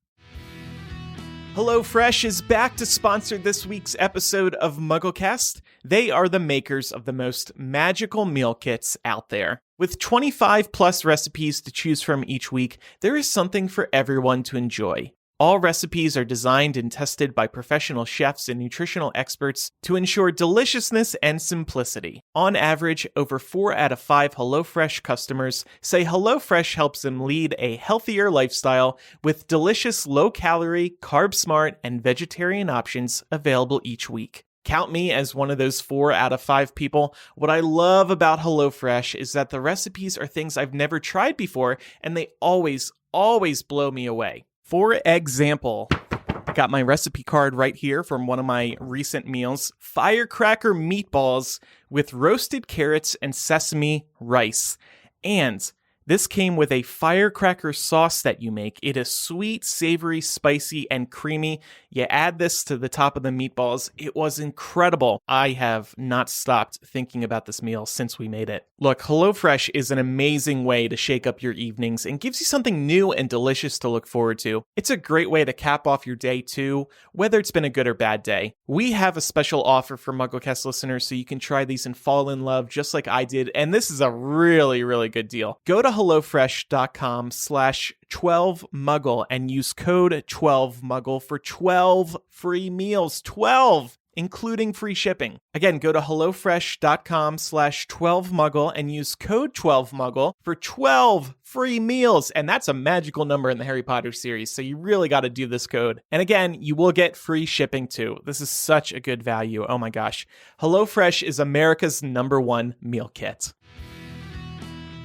HelloFresh is back to sponsor this week's episode of MuggleCast. They are the makers of the most magical meal kits out there. With 25 plus recipes to choose from each week, there is something for everyone to enjoy. All recipes are designed and tested by professional chefs and nutritional experts to ensure deliciousness and simplicity. On average, over 4 out of 5 HelloFresh customers say HelloFresh helps them lead a healthier lifestyle with delicious low-calorie, carb-smart, and vegetarian options available each week. Count me as one of those 4 out of 5 people. What I love about HelloFresh is that the recipes are things I've never tried before, and they always blow me away. For example, I got my recipe card right here from one of my recent meals. Firecracker meatballs with roasted carrots and sesame rice. And this came with a firecracker sauce that you make. It is sweet, savory, spicy, and creamy. You add this to the top of the meatballs. It was incredible. I have not stopped thinking about this meal since we made it. Look, HelloFresh is an amazing way to shake up your evenings and gives you something new and delicious to look forward to. It's a great way to cap off your day too, whether it's been a good or bad day. We have a special offer for MuggleCast listeners so you can try these and fall in love just like I did, and this is a really, really good deal. Go to HelloFresh.com/12Muggle and use code 12Muggle for 12 free meals. 12! Including free shipping. Again, go to HelloFresh.com/12Muggle and use code 12Muggle for 12 free meals. And that's a magical number in the Harry Potter series, so you really got to do this code. And again, you will get free shipping too. This is such a good value. Oh my gosh. HelloFresh is America's #1 meal kit.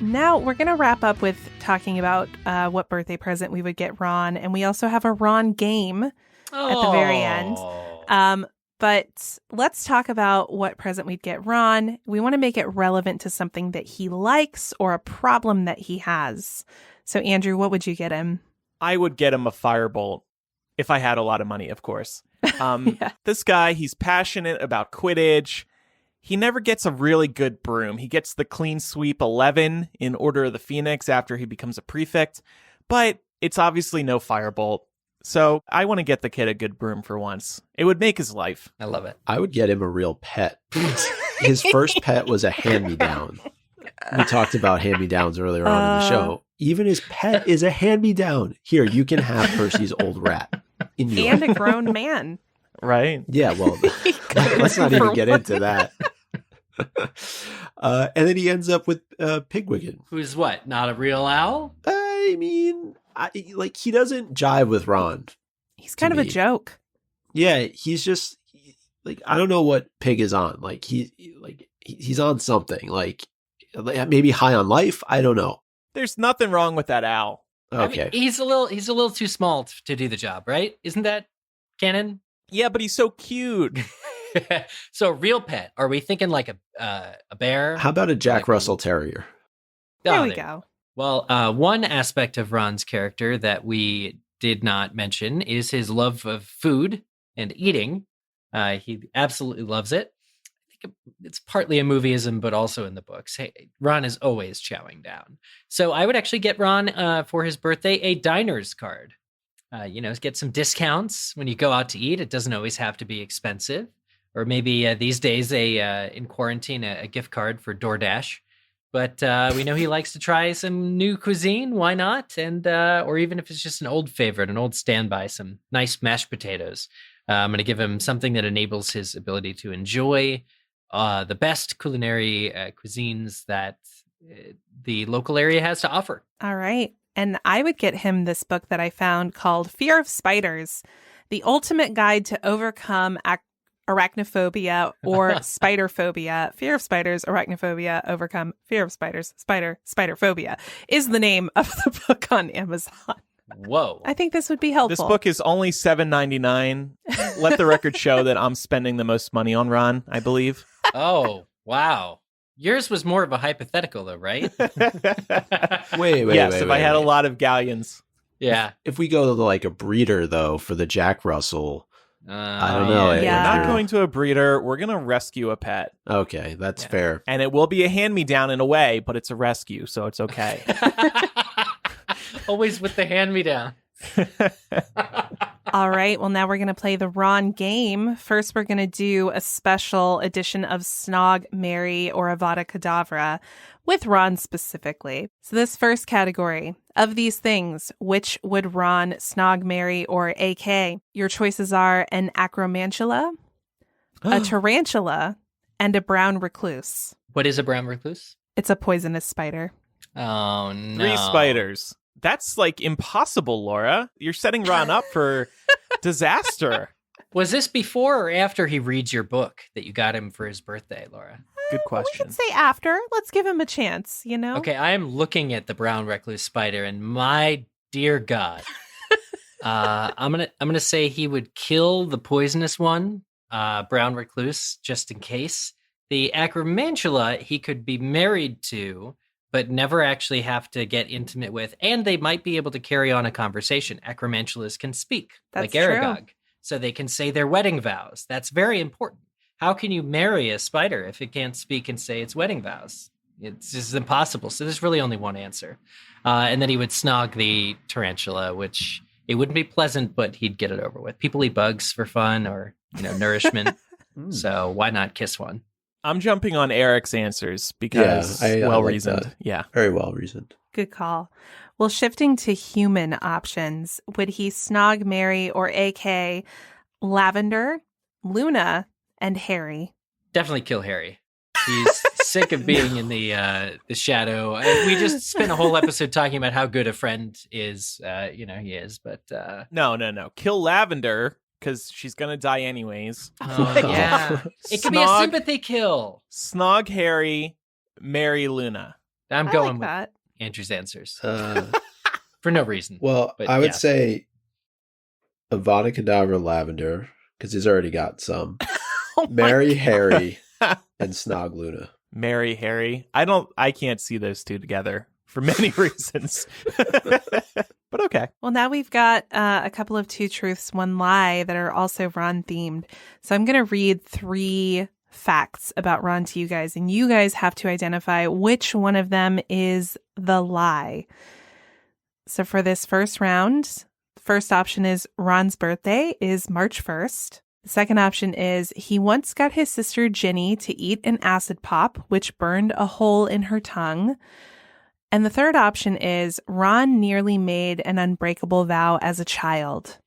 Now we're going to wrap up with talking about what birthday present we would get Ron. And we also have a Ron game at the very end. But let's talk about what present we'd get Ron. We want to make it relevant to something that he likes or a problem that he has. So, Andrew, what would you get him? I would get him a firebolt if I had a lot of money, of course. This guy, he's passionate about Quidditch. He never gets a really good broom. He gets the Clean Sweep 11 in Order of the Phoenix after he becomes a prefect, but it's obviously no firebolt. So I want to get the kid a good broom for once. It would make his life. I love it. I would get him a real pet. His first pet was a hand-me-down. We talked about hand-me-downs earlier on in the show. Even his pet is a hand-me-down. Here, you can have Percy's old rat. And a grown man. Right. Yeah, well, let's not even get into that. And then he ends up with Pigwiggen. Who's what? Not a real owl? I mean, he doesn't jive with Ron. He's kind of a joke. Yeah, he's just I don't know what Pig is on. He's on something. Maybe high on life. I don't know. There's nothing wrong with that owl. Okay, I mean, he's a little too small to do the job, right? Isn't that canon? Yeah, but he's so cute. So, real pet. Are we thinking like a bear? How about a Jack Russell Terrier? There we go. Well, one aspect of Ron's character that we did not mention is his love of food and eating. He absolutely loves it. I think it's partly a movieism, but also in the books. Hey, Ron is always chowing down. So I would actually get Ron for his birthday a diner's card. Get some discounts when you go out to eat. It doesn't always have to be expensive. Or maybe these days, in quarantine, a gift card for DoorDash. But we know he likes to try some new cuisine. Why not? And or even if it's just an old favorite, an old standby, some nice mashed potatoes. I'm going to give him something that enables his ability to enjoy the best culinary cuisines that the local area has to offer. All right. And I would get him this book that I found called Fear of Spiders, the ultimate guide to overcome arachnophobia or spider phobia. Fear of spiders, arachnophobia, overcome fear of spiders, spider phobia is the name of the book on Amazon. Whoa. I think this would be helpful. This book is only $7.99. Let the record show that I'm spending the most money on Ron, I believe. Oh, wow. Yours was more of a hypothetical, though, right? Wait. Yes, if I had a lot of galleons. Yeah. If we go to a breeder, though, for the Jack Russell, I don't know. Yeah. We're not going to a breeder. We're going to rescue a pet. Okay, that's fair. And it will be a hand-me-down in a way, but it's a rescue, so it's okay. Always with the hand-me-down. All right. Well, now we're going to play the Ron game. First, we're going to do a special edition of Snog, Marry, or Avada Kedavra with Ron specifically. So this first category, of these things, which would Ron snog, marry, or AK? Your choices are an acromantula, a tarantula, and a brown recluse. What is a brown recluse? It's a poisonous spider. Oh, no. 3 spiders. That's impossible, Laura. You're setting Ron up for disaster. Was this before or after he reads your book that you got him for his birthday, Laura? Good We question. could say after. Let's give him a chance, Okay, I am looking at the brown recluse spider, and my dear God, I'm gonna say he would kill the poisonous one, brown recluse, just in case. The acromantula he could be married to, but never actually have to get intimate with, and they might be able to carry on a conversation. Acromantulas can speak, That's like Aragog, so they can say their wedding vows. That's very important. How can you marry a spider if it can't speak and say its wedding vows? It's just impossible. So there's really only one answer. And then he would snog the tarantula, which it wouldn't be pleasant, but he'd get it over with. People eat bugs for fun or, nourishment. So why not kiss one? I'm jumping on Eric's answers because well-reasoned. Like yeah. Very well-reasoned. Good call. Well, shifting to human options, would he snog, marry, or AK Lavender, Luna, and Harry? Definitely kill Harry. He's sick of being in the shadow. We just spent a whole episode talking about how good a friend is. He is, but No. Kill Lavender because she's gonna die anyways. Yeah, it could be a sympathy kill. Snog Harry, marry Luna. I'm I going like with that. Andrew's answers for no reason. Well, But I would yes. say Avada Kedavra Lavender, because he's already got some. Marry Harry and snog Luna. Marry Harry. I can't see those two together for many reasons. But okay. Well, now we've got a couple of 2 truths, 1 lie that are also Ron themed. So I'm going to read 3 facts about Ron to you guys, and you guys have to identify which one of them is the lie. So for this first round, the first option is Ron's birthday is March 1st. The second option is he once got his sister Ginny to eat an acid pop, which burned a hole in her tongue. And the third option is Ron nearly made an unbreakable vow as a child.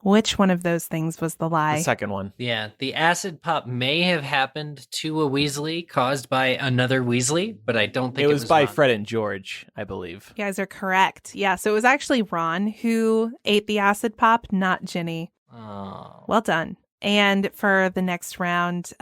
Which one of those things was the lie? The second one. Yeah, the acid pop may have happened to a Weasley caused by another Weasley, but I don't think It was by Ron. Fred and George, I believe. You guys are correct. Yeah, so it was actually Ron who ate the acid pop, not Ginny. Oh. Well done. And for the next round,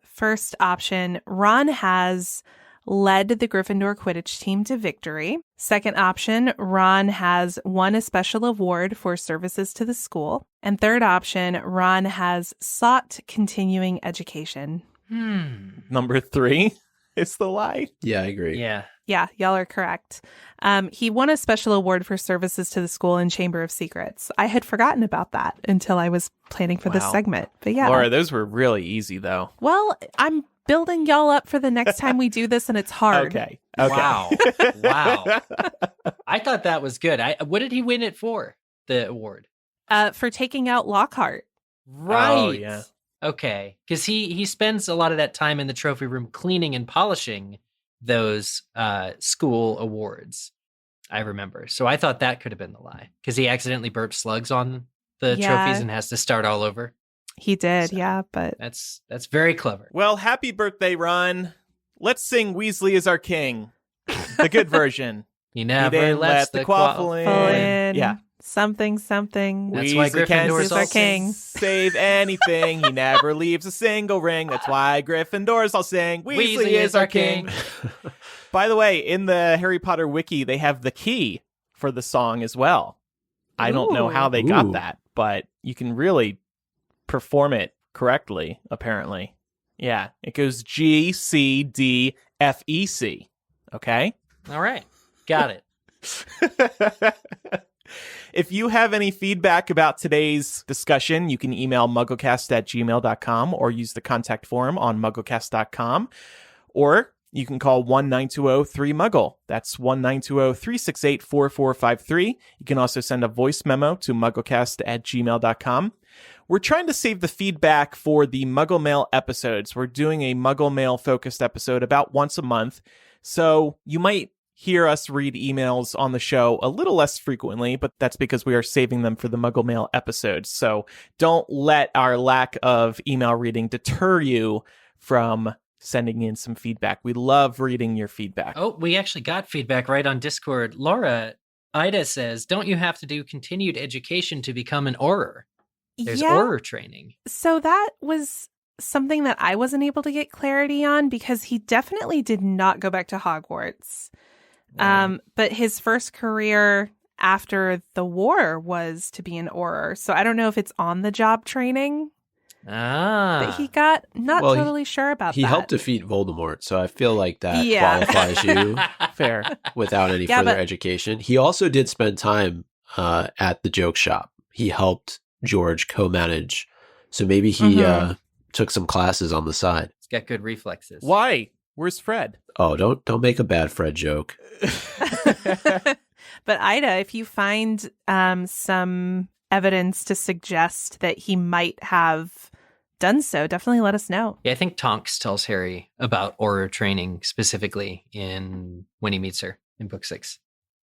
first option, Ron has led the Gryffindor Quidditch team to victory. Second option, Ron has won a special award for services to the school. And third option, Ron has sought continuing education. Number 3 is the lie. Yeah, I agree. Yeah. Yeah, y'all are correct. He won a special award for services to the school in Chamber of Secrets. I had forgotten about that until I was planning for this Wow. segment. But yeah. Laura, those were really easy, though. Well, I'm building y'all up for the next time we do this, and it's hard. Okay. Wow. Wow. I thought that was good. What did he win it for, the award? For taking out Lockhart. Right. Oh, yeah. Okay. Because he spends a lot of that time in the trophy room cleaning and polishing those school awards, I remember. So I thought that could have been the lie. Because he accidentally burped slugs on the trophies and has to start all over. He did, So, yeah, but That's very clever. Well, happy birthday, Ron. Let's sing Weasley is our king. The good version. He never didn't lets let the quaffle quaffle in. pull in Yeah. something. That's why Weasley can't Gryffindor's our king. save anything. He never leaves a single ring. That's why Gryffindors all sing Weasley is our king. By the way, in the Harry Potter wiki, they have the key for the song as well. I don't know how they got Ooh. that, but you can really perform it correctly, apparently. Yeah, it goes G, C, D, F, E, C. Okay? All right. Got it. If you have any feedback about today's discussion, you can email mugglecast@gmail.com or use the contact form on mugglecast.com. Or you can call 1-920-3-MUGGLE. That's 1-920-368-4453. You can also send a voice memo to mugglecast@gmail.com. We're trying to save the feedback for the Muggle Mail episodes. We're doing a Muggle Mail focused episode about once a month. So you might hear us read emails on the show a little less frequently, but that's because we are saving them for the Muggle Mail episodes. So don't let our lack of email reading deter you from sending in some feedback. We love reading your feedback. Oh, we actually got feedback right on Discord. Laura, Ida says, don't you have to do continued education to become an Auror? There's Auror training. So that was something that I wasn't able to get clarity on because he definitely did not go back to Hogwarts. Right. But his first career after the war was to be an Auror. So I don't know if it's on the job training. But he got totally sure about that. He helped defeat Voldemort, so I feel like that Yeah. qualifies you Fair. without any Yeah, further but- education. He also did spend time at the joke shop. He helped George co-manage, so maybe he took some classes on the side. He's got good reflexes. Why? Where's Fred? Oh, don't make a bad Fred joke. But Ida, if you find some evidence to suggest that he might have done so, definitely let us know. Yeah, I think Tonks tells Harry about Auror training specifically when he meets her in book 6.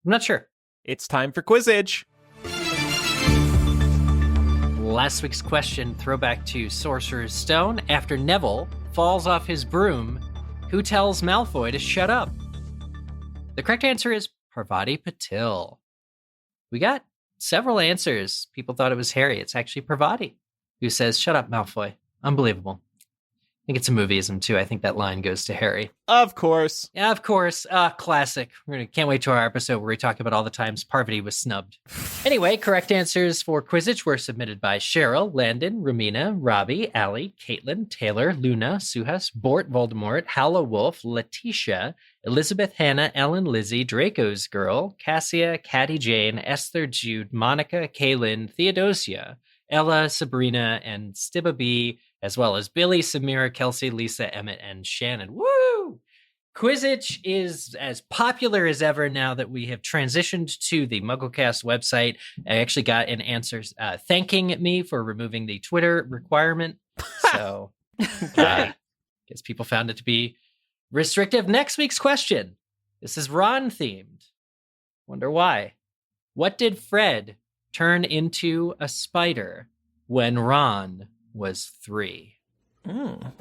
I'm not sure. It's time for Quizzage. Last week's question, throwback to Sorcerer's Stone. After Neville falls off his broom, who tells Malfoy to shut up? The correct answer is Parvati Patil. We got several answers. People thought it was Harry. It's actually Parvati who says, shut up, Malfoy. Unbelievable. I think it's a movieism, too. I think that line goes to Harry. Of course. Yeah, of course. Classic. Can't wait to our episode where we talk about all the times Parvati was snubbed. Anyway, correct answers for Quizzage were submitted by Cheryl, Landon, Romina, Robbie, Allie, Caitlin, Taylor, Luna, Suhas, Bort Voldemort, Howla Wolf, Letitia, Elizabeth, Hannah, Ellen, Lizzie, Draco's Girl, Cassia, Catty Jane, Esther, Jude, Monica, Kaylin, Theodosia, Ella, Sabrina, and Stibba B, as well as Billy, Samira, Kelsey, Lisa, Emmett, and Shannon. Woo! Quizzitch is as popular as ever now that we have transitioned to the MuggleCast website. I actually got an answer thanking me for removing the Twitter requirement. So, guess people found it to be restrictive. Next week's question. This is Ron themed. Wonder why. What did Fred turn into a spider when Ron was 3?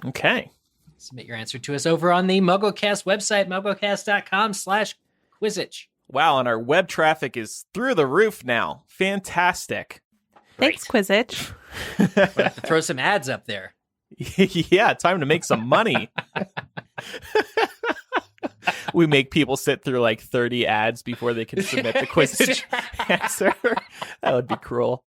Okay. Submit your answer to us over on the MuggleCast website, mugglecast.com/Quizzage. Wow, and our web traffic is through the roof now. Fantastic. Thanks, Quizzage. We'll have to throw some ads up there. Yeah, time to make some money. We make people sit through like 30 ads before they can submit the Quizzage answer. That would be cruel.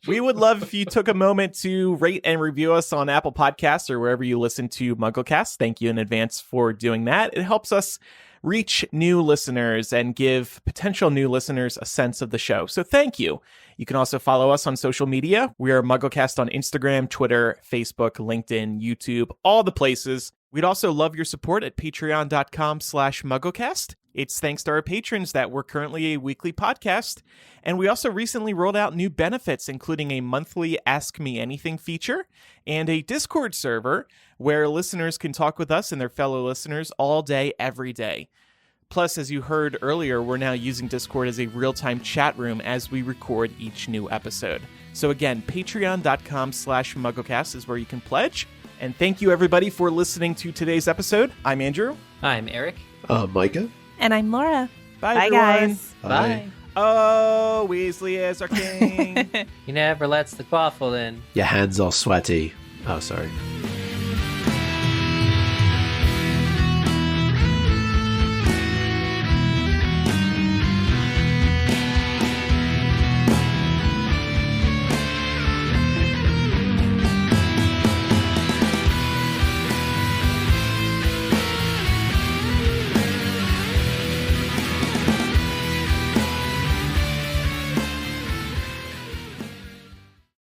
We would love if you took a moment to rate and review us on Apple Podcasts or wherever you listen to MuggleCast. Thank you in advance for doing that. It helps us reach new listeners and give potential new listeners a sense of the show. So thank you. You can also follow us on social media. We are MuggleCast on Instagram, Twitter, Facebook, LinkedIn, YouTube, all the places. We'd also love your support at patreon.com/MuggleCast. It's thanks to our patrons that we're currently a weekly podcast. And we also recently rolled out new benefits, including a monthly Ask Me Anything feature and a Discord server where listeners can talk with us and their fellow listeners all day, every day. Plus, as you heard earlier, we're now using Discord as a real-time chat room as we record each new episode. So again, patreon.com/MuggleCast is where you can pledge. And thank you, everybody, for listening to today's episode. I'm Andrew. I'm Eric. Micah. And I'm Laura. Bye, Bye everyone. guys. Bye. Oh, Weasley is our king. He never lets the quaffle in. Your hands all sweaty. Oh, sorry.